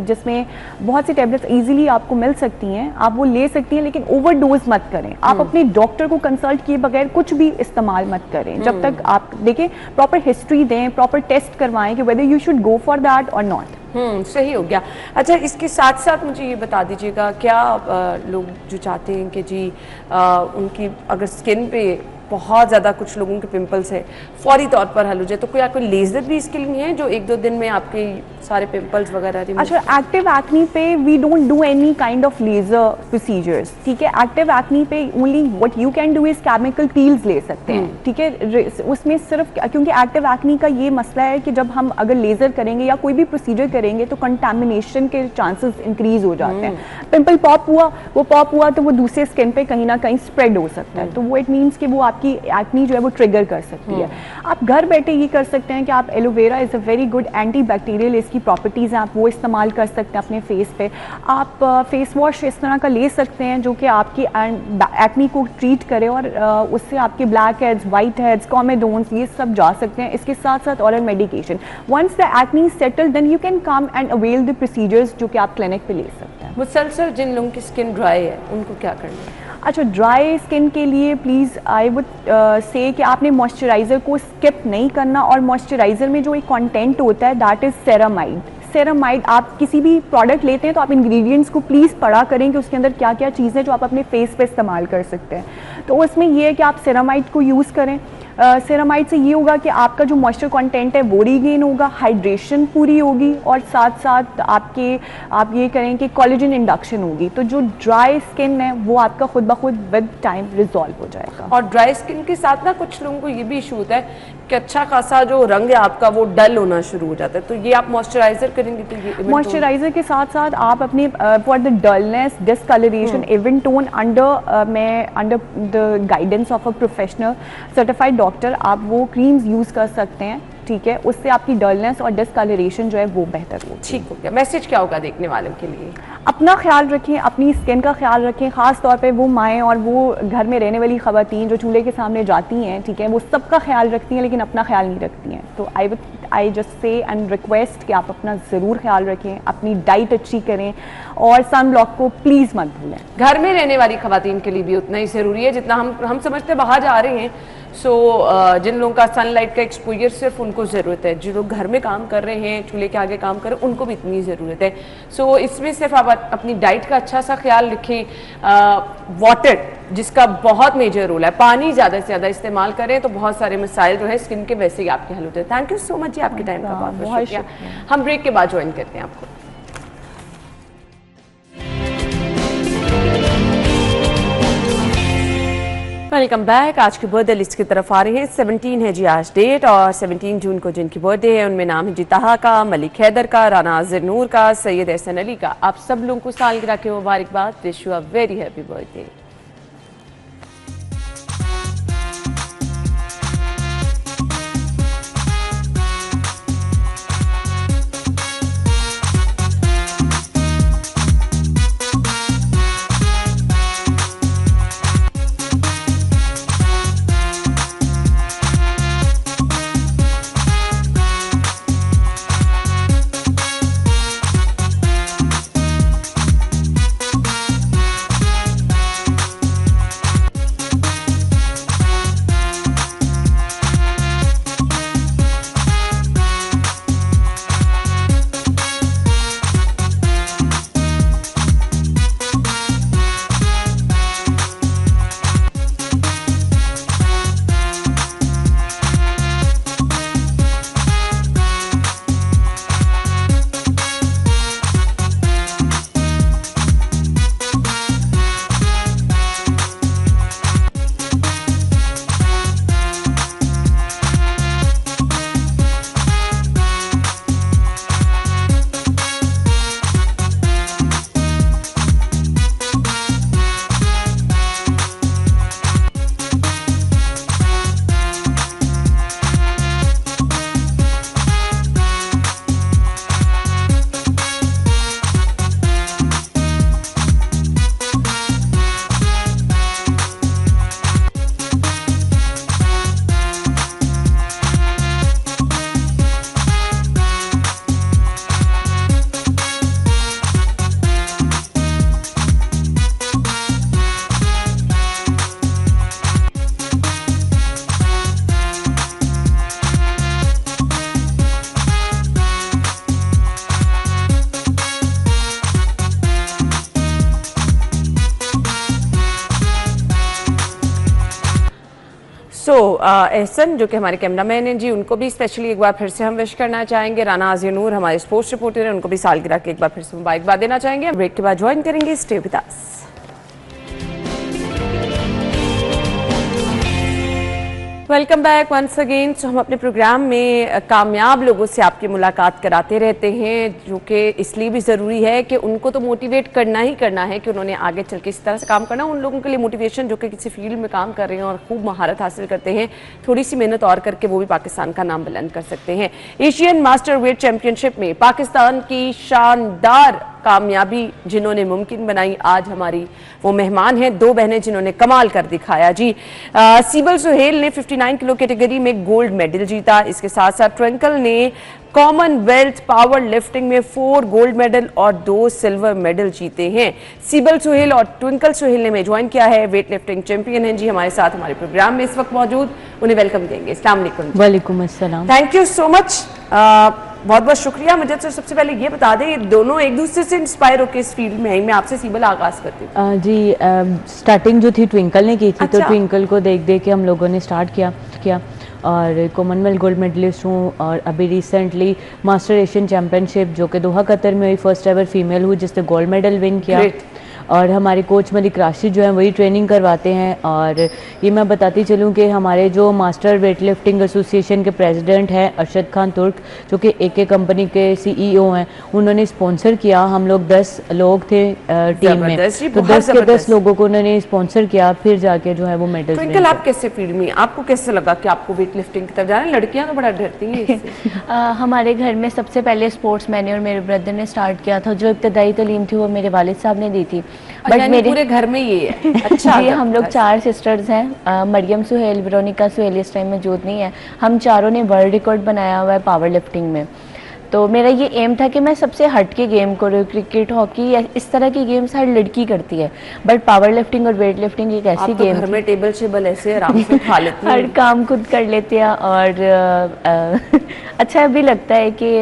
जिसमें बहुत सी टैबलेट्स इजीली आपको मिल सकती हैं, आप वो ले सकती हैं, लेकिन ओवरडोज मत करें। आप अपने डॉक्टर को कंसल्ट किए बगैर कुछ भी इस्तेमाल मत करें जब तक आप देखें, प्रॉपर हिस्ट्री दें, प्रॉपर टेस्ट करवाएं कि whether you should go for that और नॉट। सही हो गया। अच्छा, इसके साथ साथ मुझे ये बता दीजिएगा, क्या लोग जो चाहते हैं कि जी उनकी अगर स्किन पे बहुत ज़्यादा कुछ लोगों के पिंपल्स है फौरी तौर पर हल हो जाए तो कोई आपको लेजर भी इसके लिए है जो 1-2 दिन में आपके सारे पिंपल्स वगैरह रिमूव? अच्छा, एक्टिव एक्नी पे we don't do any kind of laser procedures, ठीक है। एक्टिव एक्नी पे only what you can do is chemical peels ले सकते हैं, ठीक है। उसमें सिर्फ क्योंकि एक्टिव एक्नी का ये मसला है कि जब हम अगर लेजर करेंगे या कोई भी प्रोसीजर करेंगे तो कंटामिनेशन के चांसेस इंक्रीज हो जाते हैं। पिंपल पॉप हुआ तो वो दूसरे स्किन पे कहीं ना कहीं स्प्रेड हो सकता है, तो वो इट मीन्स कि वो आपकी एक्नी जो है वो ट्रिगर कर सकती है। आप घर बैठे ये कर सकते हैं कि आप aloe vera is a very good anti bacterial, इसकी प्रॉपर्टीज़ हैं, आप वो इस्तेमाल कर सकते हैं अपने फेस पे। आप फेस वॉश इस तरह का ले सकते हैं जो कि आपकी एक्नी को ट्रीट करे और उससे आपके blackheads, whiteheads, comedones ये सब जा सकते हैं। इसके साथ साथ oral medication. Once the acne settle then you can come and avail the procedures जो कि आप क्लिनिक पे ले सकते हैं। मुसलसल जिन लोगों की स्किन ड्राई है उनको क्या करना है? अच्छा, ड्राई स्किन के लिए प्लीज़ आई वुड से कि आपने मॉइस्चराइज़र को स्किप नहीं करना, और मॉइस्चराइज़र में जो एक कंटेंट होता है दैट इज़ सेरामाइड। आप किसी भी प्रोडक्ट लेते हैं तो आप इंग्रेडिएंट्स को प्लीज़ पढ़ा करें कि उसके अंदर क्या क्या चीज़ें हैं जो आप अपने फेस पे इस्तेमाल कर सकते हैं। तो उसमें ये है कि आप सेरामाइड को यूज़ करें। सेरामाइड से ये होगा कि आपका जो मॉइस्चर कंटेंट है वो रीगेन होगा, हाइड्रेशन पूरी होगी, और साथ साथ आप ये करें कि कोलेजन इंडक्शन होगी। तो जो ड्राई स्किन है वो आपका खुद ब खुद विद टाइम रिजॉल्व हो जाएगा। और ड्राई स्किन के साथ ना कुछ लोगों को ये भी इशू होता है कि अच्छा खासा जो रंग है आपका वो डल होना शुरू हो जाता है, तो ये आप मॉइस्चराइजर करेंगे तो ये मॉइस्चराइजर के साथ साथ आप अपने for the dullness, discolouration, even tone under the guidance of a professional certified doctor आप वो क्रीम्स यूज़ कर सकते हैं, ठीक है। उससे आपकी डलनेस और डिसकलरेशन जो है वो बेहतर होगी। ठीक हो गया। मैसेज क्या होगा देखने वालों के लिए? अपना ख्याल रखें, अपनी स्किन का ख्याल रखें, ख़ास तौर पे वो माएँ और वो घर में रहने वाली ख़वातीन जो चूल्हे के सामने जाती हैं, ठीक है, वो सबका ख्याल रखती हैं लेकिन अपना ख्याल नहीं रखती हैं। तो I just say and request कि आप अपना ज़रूर ख्याल रखें, अपनी डाइट अच्छी करें और सन ब्लॉक को प्लीज़ मत भूलें। घर में रहने वाली ख़वातीन के लिए भी उतना ही ज़रूरी है जितना हम समझते बाहर जा रहे हैं। जिन लोगों का सनलाइट का एक्सपोजर सिर्फ उनको ज़रूरत है, जो लोग घर में काम कर रहे हैं, चूल्हे के आगे काम कर रहे हैं, उनको भी इतनी ज़रूरत है। इसमें सिर्फ आप अपनी डाइट का अच्छा सा ख्याल रखें, जिसका बहुत मेजर रोल है। पानी ज़्यादा से ज़्यादा इस्तेमाल करें तो बहुत सारे मसाइल जो है स्किन के वैसे ही आपके हल होते हैं। थैंक यू सो मच जी, आपके टाइम का बहुत बहुत शुक्रिया। हम ब्रेक के बाद ज्वाइन करते हैं आपको। Welcome back. आज की बर्थडे लिस्ट की तरफ आ रही है। 17 है जी आज डेट, और 17 जून को जिनकी बर्थडे है उनमें नाम है जी ताहा का, मलिक हैदर का, राना आज़िर नूर का, सैयद एहसन अली का। आप सब लोगों को सालगिरह के मुबारकबाद। Wish you a very happy birthday. Ehsan जो कि हमारे कैमरामैन हैं जी, उनको भी स्पेशली एक बार फिर से हम विश करना चाहेंगे। राना आज़िर नूर हमारे स्पोर्ट्स रिपोर्टर हैं, उनको भी सालगिरह के एक बार फिर से मुबारकबाद देना चाहेंगे। ब्रेक के बाद ज्वाइन करेंगे। Stay with us. Welcome back once again. So हम अपने प्रोग्राम में कामयाब लोगों से आपकी मुलाकात कराते रहते हैं, जो कि इसलिए भी ज़रूरी है कि उनको तो मोटिवेट करना ही करना है कि उन्होंने आगे चल के इस तरह से काम करना। उन लोगों के लिए मोटिवेशन जो कि किसी फील्ड में काम कर रहे हैं और खूब महारत हासिल करते हैं, थोड़ी सी मेहनत और करके वो भी पाकिस्तान का नाम बुलंद कर सकते हैं। एशियन मास्टर वेट चैंपियनशिप में पाकिस्तान की शानदार कामयाबी जिन्होंने मुमकिन बनाई, आज हमारी वो मेहमान हैं। दो बहनें जिन्होंने कमाल कर दिखाया जी। सीबल सुहेल ने 59 किलो कैटेगरी में गोल्ड मेडल जीता। इसके साथ साथ ट्विंकल ने कॉमनवेल्थ पावर लिफ्टिंग में 4 गोल्ड मेडल और 2 सिल्वर मेडल जीते हैं। सीबल सुहेल और ट्विंकल सुहेल ने में ज्वाइन किया है, वेट लिफ्टिंग चैंपियन हैं जी हमारे साथ हमारे प्रोग्राम में इस वक्त मौजूद। उन्हें वेलकम देंगे। अस्सलाम वालेकुम। वालेकुम अस्सलाम। थैंक यू सो मच, बहुत बहुत शुक्रिया। मुझे तो सबसे पहले ये बता दें, ये दोनों एक दूसरे से इंस्पायर होकर इस फील्ड में आई। मैं आपसे सीबल आगाज करती हूँ जी। स्टार्टिंग जो थी ट्विंकल ने की थी, अच्छा। तो ट्विंकल को देख देख के हम लोगों ने स्टार्ट किया और कॉमनवेल्थ गोल्ड मेडलिस्ट हूँ। और अभी रिसेंटली मास्टर एशियन चैम्पियनशिप जो कि दोहा कतर में हुई, फर्स्ट एवर फीमेल हुई जिसने गोल्ड मेडल विन किया। और हमारे कोच मलिक राशिद जो हैं वही ट्रेनिंग करवाते हैं। और ये मैं बताती चलूँ कि हमारे जो मास्टर वेट लिफ्टिंग एसोसिएशन के प्रेसिडेंट हैं अरशद खान तुर्क, जो कि AK कंपनी के CEO हैं, उन्होंने स्पॉन्सर किया। हम लोग 10 लोग थे टीम में, तो 10 के 10 लोगों को उन्होंने स्पॉन्सर किया, फिर जाके जो है वो मेडल। ट्विंकल, आप कैसे फील्ड में, आपको कैसे लगा कि आपको वेट लिफ्टिंग की तरफ जाना है? लड़कियां तो बड़ा डरती हैं इससे। हमारे घर में सबसे पहले स्पोर्ट्स मैंने और मेरे ब्रदर ने स्टार्ट किया था। जो इब्तदाई तालीम थी वो मेरे वालिद साहब ने दी थी। बट मेरे पूरे घर में ये है। अच्छा जी, हम लोग 4 सिस्टर्स हैं। मरियम सुहेल, वेरोनिका सुहेल इस टाइम मौजूद नहीं है। हम चारों ने वर्ल्ड रिकॉर्ड बनाया हुआ है पावर लिफ्टिंग में। तो मेरा ये एम था कि मैं सबसे हट के गेम करूँ। क्रिकेट, हॉकी या इस तरह की गेम्स हर लड़की करती है, बट पावर लिफ्टिंग और वेट लिफ्टिंग एक ऐसी गेम घर में टेबल शेबल ऐसे आराम से खा लेती हैं। हर काम खुद कर लेते हैं। और अच्छा भी लगता है कि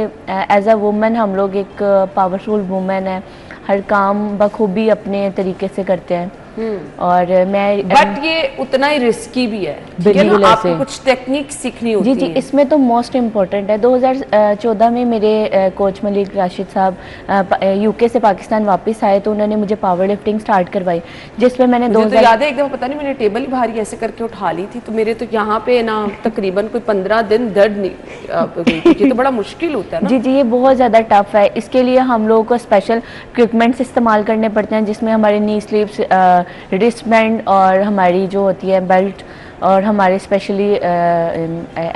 एज अ वुमेन हम लोग एक पावरफुल वुमेन है, हर काम बखूबी अपने तरीके से करते हैं। और मैं बट ये उतना ही रिस्की भी है, ठीक है बिल्कुल ना, आपको ऐसे। कुछ टेक्निक सीखनी होती जी जी, है। इसमें तो मोस्ट इम्पोर्टेंट है। 2014 में मेरे कोच मलिक राशिद साहब यूके से पाकिस्तान वापस आए, तो उन्होंने मुझे पावर लिफ्टिंग स्टार्ट करवाई, जिसमें मैंने मुझे तो याद है एकदम, पता नहीं मैंने टेबल ही भारी ऐसे करके उठा ली थी, तो मेरे तो यहाँ पे ना तकरीबन कोई 15 दिन दर्द नहीं गई थी। ये तो बड़ा मुश्किल होता है ना। जी जी, ये बहुत ज़्यादा टफ है। इसके लिए हम लोगों को स्पेशल इक्विपमेंट्स इस्तेमाल करने पड़ते हैं, जिसमें हमारे नी स्लीव्स, रिस्ट बैंड और हमारी जो होती है बेल्ट, और हमारे स्पेशली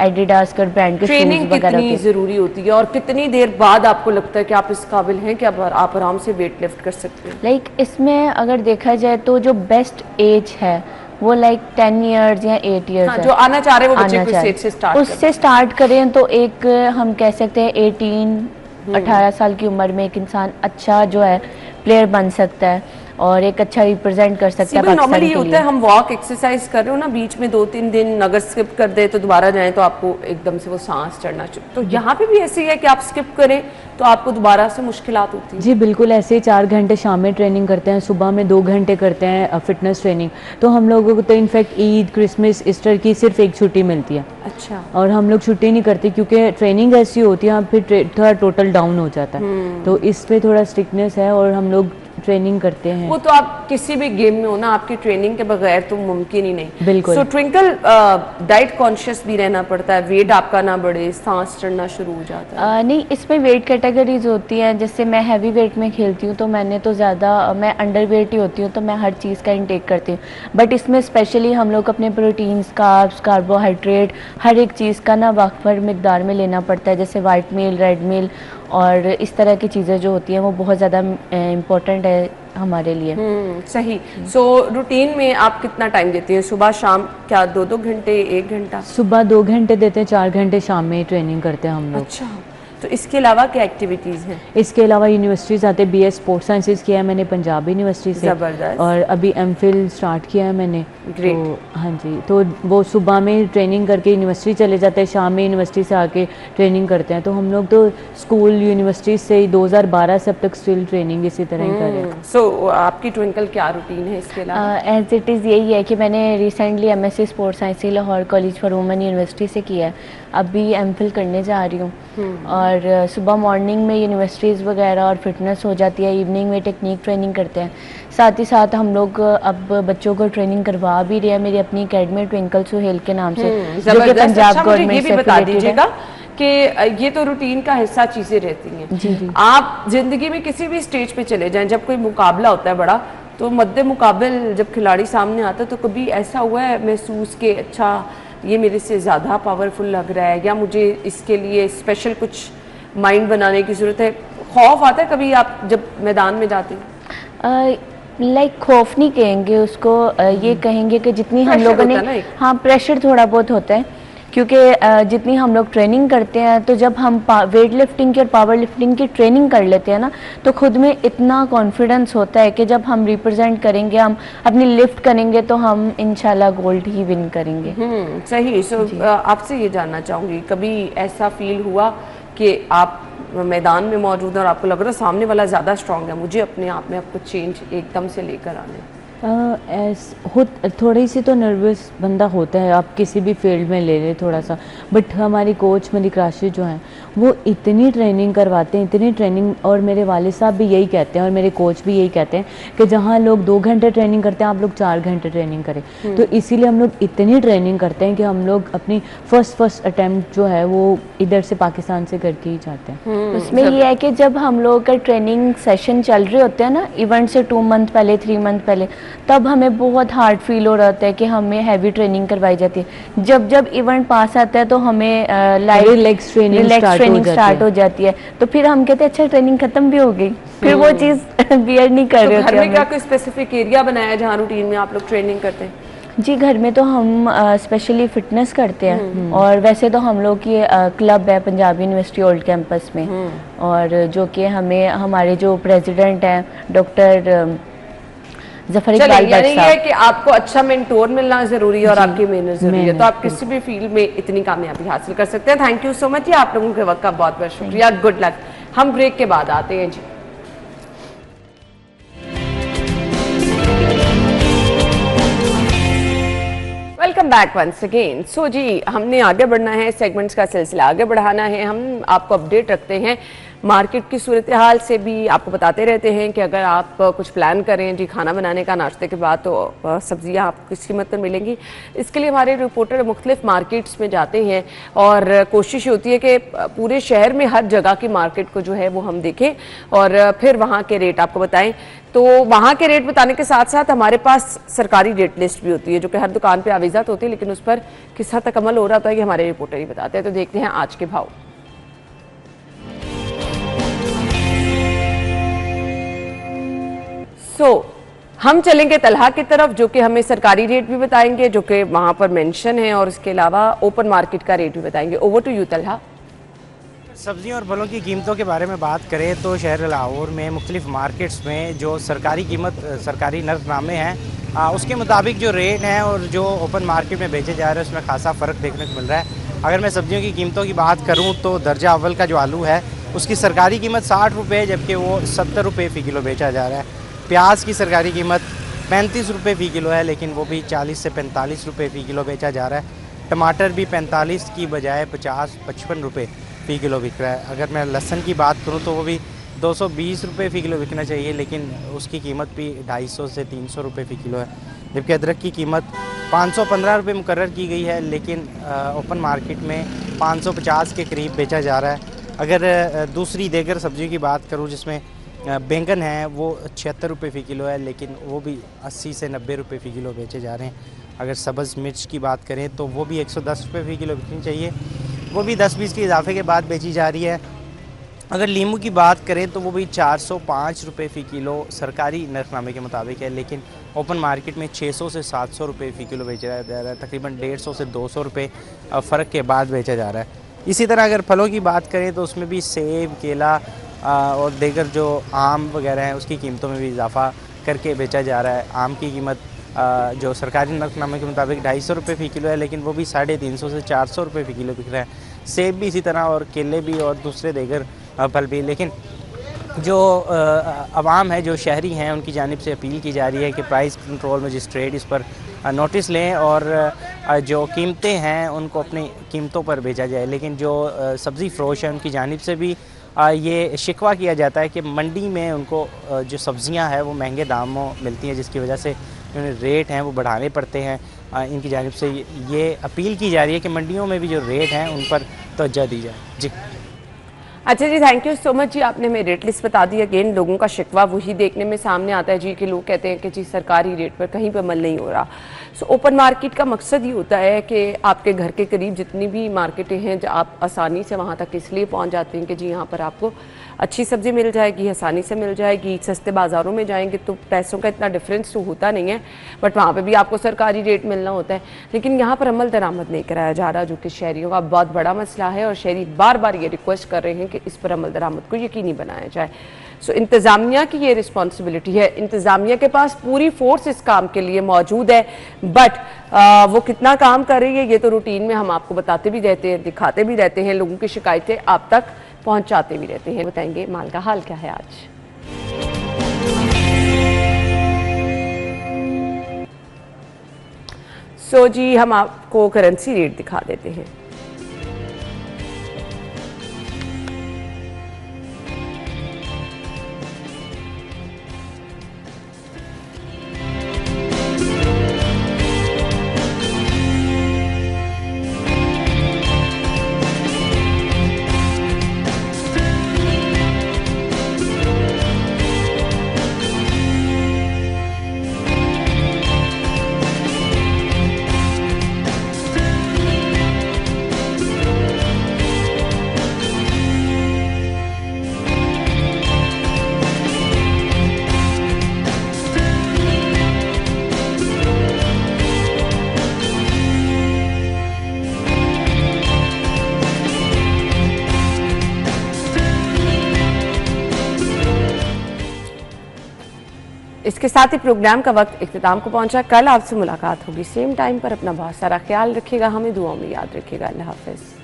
एडिडास का ब्रांड के शूज ट्रेनिंग वगैरह कितनी होते हैं। जरूरी होती है और कितनी देर बाद आपको लगता है कि आप इस काबिल हैं कि अब आप आराम से वेट लिफ्ट कर सकते हैं? लाइक इसमें अगर देखा जाए तो जो बेस्ट एज है वो लाइक 10 इयर्स या 8 इयर्स हाँ, है। जो आना चाह रहे हैं वो बच्चे आना को चाहे। स्टेज से स्टार्ट उससे स्टार्ट करें तो एक हम कह सकते हैं 18 साल की उम्र में एक इंसान अच्छा जो है प्लेयर बन सकता है और एक अच्छा रिप्रेजेंट कर सकता है पाकिस्तान नॉर्मली के होता लिए। है हम वॉक एक्सरसाइज कर रहे हो ना, बीच में 2-3 दिन अगर स्किप कर दे तो दोबारा जाएं तो आपको एकदम से वो सांस चढ़ना चाहिए, तो यहाँ पे भी ऐसे ही है कि आप स्किप करें तो आपको दोबारा से मुश्किलात होती है। जी बिल्कुल ऐसे ही 4 घंटे शाम में ट्रेनिंग करते हैं, सुबह में 2 घंटे करते हैं फिटनेस ट्रेनिंग। तो हम लोगों को तो इनफैक्ट ईद, क्रिसमस, ईस्टर की सिर्फ एक छुट्टी मिलती है अच्छा, और हम लोग छुट्टी नहीं करते क्योंकि ट्रेनिंग ऐसी होती है, फिर थोड़ा टोटल डाउन हो जाता है। तो इस पे थोड़ा स्ट्रिक्टनेस है और हम लोग ट्रेनिंग करते हैं। वो तो आप किसी भी गेम में हो ना, आपकी ट्रेनिंग के बगैर तो मुमकिन ही नहीं। बिल्कुल। सो ट्विंकल, डाइट कॉन्शियस भी रहना पड़ता है, वेट आपका ना बढ़े, सांस चढ़ना शुरू हो जाता है। नहीं, इसमें वेट कैटेगरीज होती हैं। जैसे मैं हैवी वेट में खेलती हूँ तो मैंने तो ज़्यादा, मैं अंडर वेट ही होती हूँ, तो मैं हर चीज़ का इंटेक करती हूँ। बट इसमें स्पेशली हम लोग अपने प्रोटीन्स, कार्ब्स, कार्बोहाइड्रेट, हर एक चीज़ का ना वक्फर मिकदार में लेना पड़ता है। जैसे वाइट मील, रेड मील और इस तरह की चीज़ें जो होती हैं वो बहुत ज़्यादा इम्पोर्टेंट है हमारे लिए। सही। सो रूटीन में आप कितना टाइम देती हैं, सुबह शाम? क्या 2-2 घंटे, 1 घंटा? सुबह 2 घंटे देते हैं, 4 घंटे शाम में ट्रेनिंग करते हैं हम लोग। अच्छा, तो इसके अलावा क्या एक्टिविटीज़ हैं? इसके अलावा यूनिवर्सिटीज़ आते, बीएस स्पोर्ट्स साइंसेज किया है मैंने पंजाब यूनिवर्सिटी से, जबरदस्त। और अभी एमफिल स्टार्ट किया है मैंने। Great। तो हाँ जी, तो वो सुबह में ट्रेनिंग करके यूनिवर्सिटी चले जाते हैं, शाम में यूनिवर्सिटी से आके ट्रेनिंग करते हैं। तो हम लोग तो स्कूल यूनिवर्सिटी से ही 2012 से अब तक स्टिल ट्रेनिंग इसी तरह ही कर रहे हैं। सो आपकी ट्विंकल क्या रूटीन है इसके अलावा? एज इट इज़ यही है कि मैंने recently MSc sports science Lahore college for women university से किया है। अभी एमफिल करने जा रही हूँ और सुबह मॉर्निंग में यूनिवर्सिटीज़ वगैरह और फिटनेस हो जाती है, इवनिंग में टेक्निक ट्रेनिंग करते हैं। साथ ही साथ हम लोग अब बच्चों को ट्रेनिंग करवा भी रहे हैं मेरी अपनी अकेडमी ट्विंकल सुहेल के नाम से, जो कि पंजाब अच्छा, मुझे ये गवर्नमेंट भी से बता affiliated दीजिएगा है। कि ये तो रूटीन का हिस्सा चीज़ें रहती हैं। जी जी। आप जिंदगी में किसी भी स्टेज पे चले जाएं, जब कोई मुकाबला होता है बड़ा, तो मद्दे मुकाबिल जब खिलाड़ी सामने आता है तो कभी ऐसा हुआ है महसूस कि अच्छा ये मेरे से ज़्यादा पावरफुल लग रहा है, या मुझे इसके लिए स्पेशल कुछ माइंड बनाने की ज़रूरत है? खौफ आता है कभी आप जब मैदान में जाते हैं? लाइक खौफ नहीं कहेंगे उसको, ये कहेंगे कि जितनी हम Pressure लोगों ने, होता है ना एक। हाँ प्रेशर थोड़ा बहुत होता है, क्योंकि जितनी हम लोग ट्रेनिंग करते हैं तो जब हम वेट लिफ्टिंग की और पावर लिफ्टिंग की ट्रेनिंग कर लेते हैं ना, तो खुद में इतना कॉन्फिडेंस होता है कि जब हम रिप्रेजेंट करेंगे, हम अपनी लिफ्ट करेंगे तो हम इंशाल्लाह गोल्ड ही विन करेंगे। सही। सो आपसे ये जानना चाहूँगी, कभी ऐसा फील हुआ कि आप मैदान में मौजूद हैं और आपको लग रहा है सामने वाला ज़्यादा स्ट्रांग है, मुझे अपने आप में आपको चेंज एकदम से लेकर आने? थोड़ी सी तो नर्वस बंदा होता है, आप किसी भी फील्ड में ले लें थोड़ा सा। बट हमारी कोच मलिक राशिद जो हैं वो इतनी ट्रेनिंग करवाते हैं, इतनी ट्रेनिंग, और मेरे वालिद साहब भी यही कहते हैं और मेरे कोच भी यही कहते हैं कि जहाँ लोग 2 घंटे ट्रेनिंग करते हैं आप लोग 4 घंटे ट्रेनिंग करें। तो इसीलिए हम लोग इतनी ट्रेनिंग करते हैं कि हम लोग अपनी फर्स्ट अटैम्प्ट जो है वो इधर से पाकिस्तान से करके ही जाते हैं। उसमें ये है कि जब हम लोग का ट्रेनिंग सेशन चल रहे होते हैं ना, इवेंट से 2 मंथ पहले, 3 मंथ पहले, तब हमें बहुत हार्ड फील हो रहा होता है कि हमें हैवी ट्रेनिंग करवाई जाती है। जब इवेंट पास आता है तो हमें लाइट रिलैक्स ट्रेनिंग स्टार्ट हो जाती है। तो फिर हम कहते हैं अच्छा ट्रेनिंग खत्म भी हो गई, फिर वो चीज़ बियर नहीं कर रहे तो होते घर में क्या हम। कोई स्पेसिफिक एरिया बनाया है जहाँ रूटीन में आप लोग ट्रेनिंग करते हैं? जी, घर में तो हम स्पेशली फिटनेस करते हैं, और वैसे तो हम लोग की क्लब है पंजाब यूनिवर्सिटी ओल्ड कैंपस में, और जो कि हमें हमारे जो प्रेसिडेंट हैं डॉक्टर जफर इकबाल यानी भट्ट ये है साहब। कि आपको अच्छा मेंटोर मिलना जरूरी है और आपकी मेहनत जरूरी है, तो आप किसी भी फील्ड में इतनी कामयाबी हासिल कर सकते हैं। थैंक यू सो मच, ये आप लोगों के वक्त का बहुत बहुत शुक्रिया। Good luck. हम ब्रेक के बाद आते हैं जी। Welcome back once again. So जी, हमने आगे बढ़ना है, सेगमेंट्स का सिलसिला आगे बढ़ाना है। हम आपको अपडेट रखते हैं मार्केट की सूरत हाल से भी, आपको बताते रहते हैं कि अगर आप कुछ प्लान करें जी खाना बनाने का नाश्ते के बाद, तो सब्जियां आपको किस कीमत पर मिलेंगी। इसके लिए हमारे रिपोर्टर मुख्तलिफ मार्केट्स में जाते हैं और कोशिश होती है कि पूरे शहर में हर जगह की मार्केट को जो है वो हम देखें और फिर वहाँ के रेट आपको बताएं। तो वहाँ के रेट बताने के साथ साथ हमारे पास सरकारी रेट लिस्ट भी होती है जो कि हर दुकान पे आविज़ात होती है, लेकिन उस पर किस हद तक अमल हो रहा होता है ये हमारे रिपोर्टर ही बताते हैं। तो देखते हैं आज के भाव। हम चलेंगे तलहा की तरफ जो कि हमें सरकारी रेट भी बताएंगे जो कि वहाँ पर मेंशन है, और इसके अलावा ओपन मार्केट का रेट भी बताएंगे। Over to you Talha. सब्जियों और फलों की कीमतों के बारे में बात करें तो शहर लाहौर में मुख्तलिफ मार्केट्स में जो सरकारी कीमत, सरकारी नर्खनामे हैं उसके मुताबिक जो रेट हैं और जो ओपन मार्केट में बेचे जा रहे हैं उसमें खासा फ़र्क देखने को मिल रहा है। अगर मैं सब्जियों की कीमतों की बात करूं तो दर्जा अव्वल का जो आलू है उसकी सरकारी कीमत 60 रुपये जबकि वो 70 रुपये फ़ी किलो बेचा जा रहा है। प्याज की सरकारी कीमत 35 रुपये फ़ी किलो है, लेकिन वो भी 40 से 45 रुपये फ़ी किलो बेचा जा रहा है। टमाटर भी 45 की बजाय 50-55 रुपये फ़ी किलो बिक रहा है। अगर मैं लहसुन की बात करूं तो वो भी 220 रुपये फ़ी किलो बिकना चाहिए, लेकिन उसकी कीमत भी 250 से 300 रुपये फ़ी किलो है। जबकि अदरक की कीमत 515 रुपये मुकर्रर की गई है, लेकिन ओपन मार्केट में 550 के करीब बेचा जा रहा है। अगर दूसरी देगर सब्जियों की बात करूं जिसमें बैंगन है वो 76 रुपये फ़ी किलो है, लेकिन वो भी 80 से 90 रुपये फ़ी किलो बेचे जा रहे हैं। अगर सब्ज़ मिर्च की बात करें तो वो भी 110 रुपये फ़ी किलो बिकनी चाहिए, वो भी 10-20 के इजाफे के बाद बेची जा रही है। अगर लीमू की बात करें तो वो भी 405 रुपये फ़ी किलो सरकारी नरखनामे के मुताबिक है, लेकिन ओपन मार्केट में 600 से 700 रुपये फ़ी किलो बेचा जा रहा है। तकरीबन 150 से 200 रुपये फ़र्क के बाद बेचा जा रहा है। इसी तरह अगर फलों की बात करें तो उसमें भी सेब, केला और दीगर जो आम वगैरह हैं उसकी कीमतों में भी इजाफा करके बेचा जा रहा है। आम की कीमत जो सरकारी नरखनामे के मुताबिक 250 रुपये फ़ी किलो है, लेकिन वो भी 350 से 400 रुपये फ़ी किलो बिक रहा है। सेब भी इसी तरह, और केले भी और दूसरे दीगर फल भी। लेकिन जो अवाम है, जो शहरी हैं, उनकी जानिब से अपील की जा रही है कि प्राइस कंट्रोल मजिस्ट्रेट इस पर नोटिस लें और जो कीमतें हैं उनको अपनी कीमतों पर भेजा जाए। लेकिन जो सब्ज़ी फ़रोश है उनकी जानिब से भी ये शिकवा किया जाता है कि मंडी में उनको जो सब्ज़ियां हैं वो महंगे दामों मिलती हैं, जिसकी वजह से रेट हैं वो बढ़ाने पड़ते हैं। इनकी जानिब से ये अपील की जा रही है कि मंडियों में भी जो रेट हैं उन पर तवज्जो दी जाए। जी अच्छा जी, थैंक यू सो मच जी, आपने हमें रेट लिस्ट बता दी। अगेन लोगों का शिकवा वही देखने में सामने आता है जी कि लोग कहते हैं कि जी सरकारी रेट पर कहीं पर अमल नहीं हो रहा। सो ओपन मार्केट का मकसद ये होता है कि आपके घर के करीब जितनी भी मार्केटें हैं आप आसानी से वहाँ तक इसलिए पहुँच जाते हैं कि जी यहाँ पर आपको अच्छी सब्ज़ी मिल जाएगी, आसानी से मिल जाएगी। सस्ते बाज़ारों में जाएंगे तो पैसों का इतना डिफरेंस तो होता नहीं है, बट वहाँ पे भी आपको सरकारी रेट मिलना होता है। लेकिन यहाँ पर अमल दरामद नहीं कराया जा रहा, जो कि शहरियों का बहुत बड़ा मसला है और शहरी बार बार ये रिक्वेस्ट कर रहे हैं कि इस पर अमल दरामद को यकीनी बनाया जाए। सो इंतज़ामिया की ये रिस्पॉन्सिबिलिटी है। इंतज़ामिया के पास पूरी फोर्स इस काम के लिए मौजूद है, बट वो कितना काम कर रही है ये तो रूटीन में हम आपको बताते भी रहते हैं, दिखाते भी रहते हैं, लोगों की शिकायतें आप तक पहुंचाते भी रहते हैं। बताएंगे माल का हाल क्या है आज। सो जी, हम आपको करेंसी रेट दिखा देते हैं। इसके साथ ही प्रोग्राम का वक्त इख्तिताम को पहुंचा। कल आपसे मुलाकात होगी सेम टाइम पर। अपना बहुत सारा ख्याल रखिएगा, हमें दुआओं में याद रखिएगा। अल्लाह हाफ़िज़।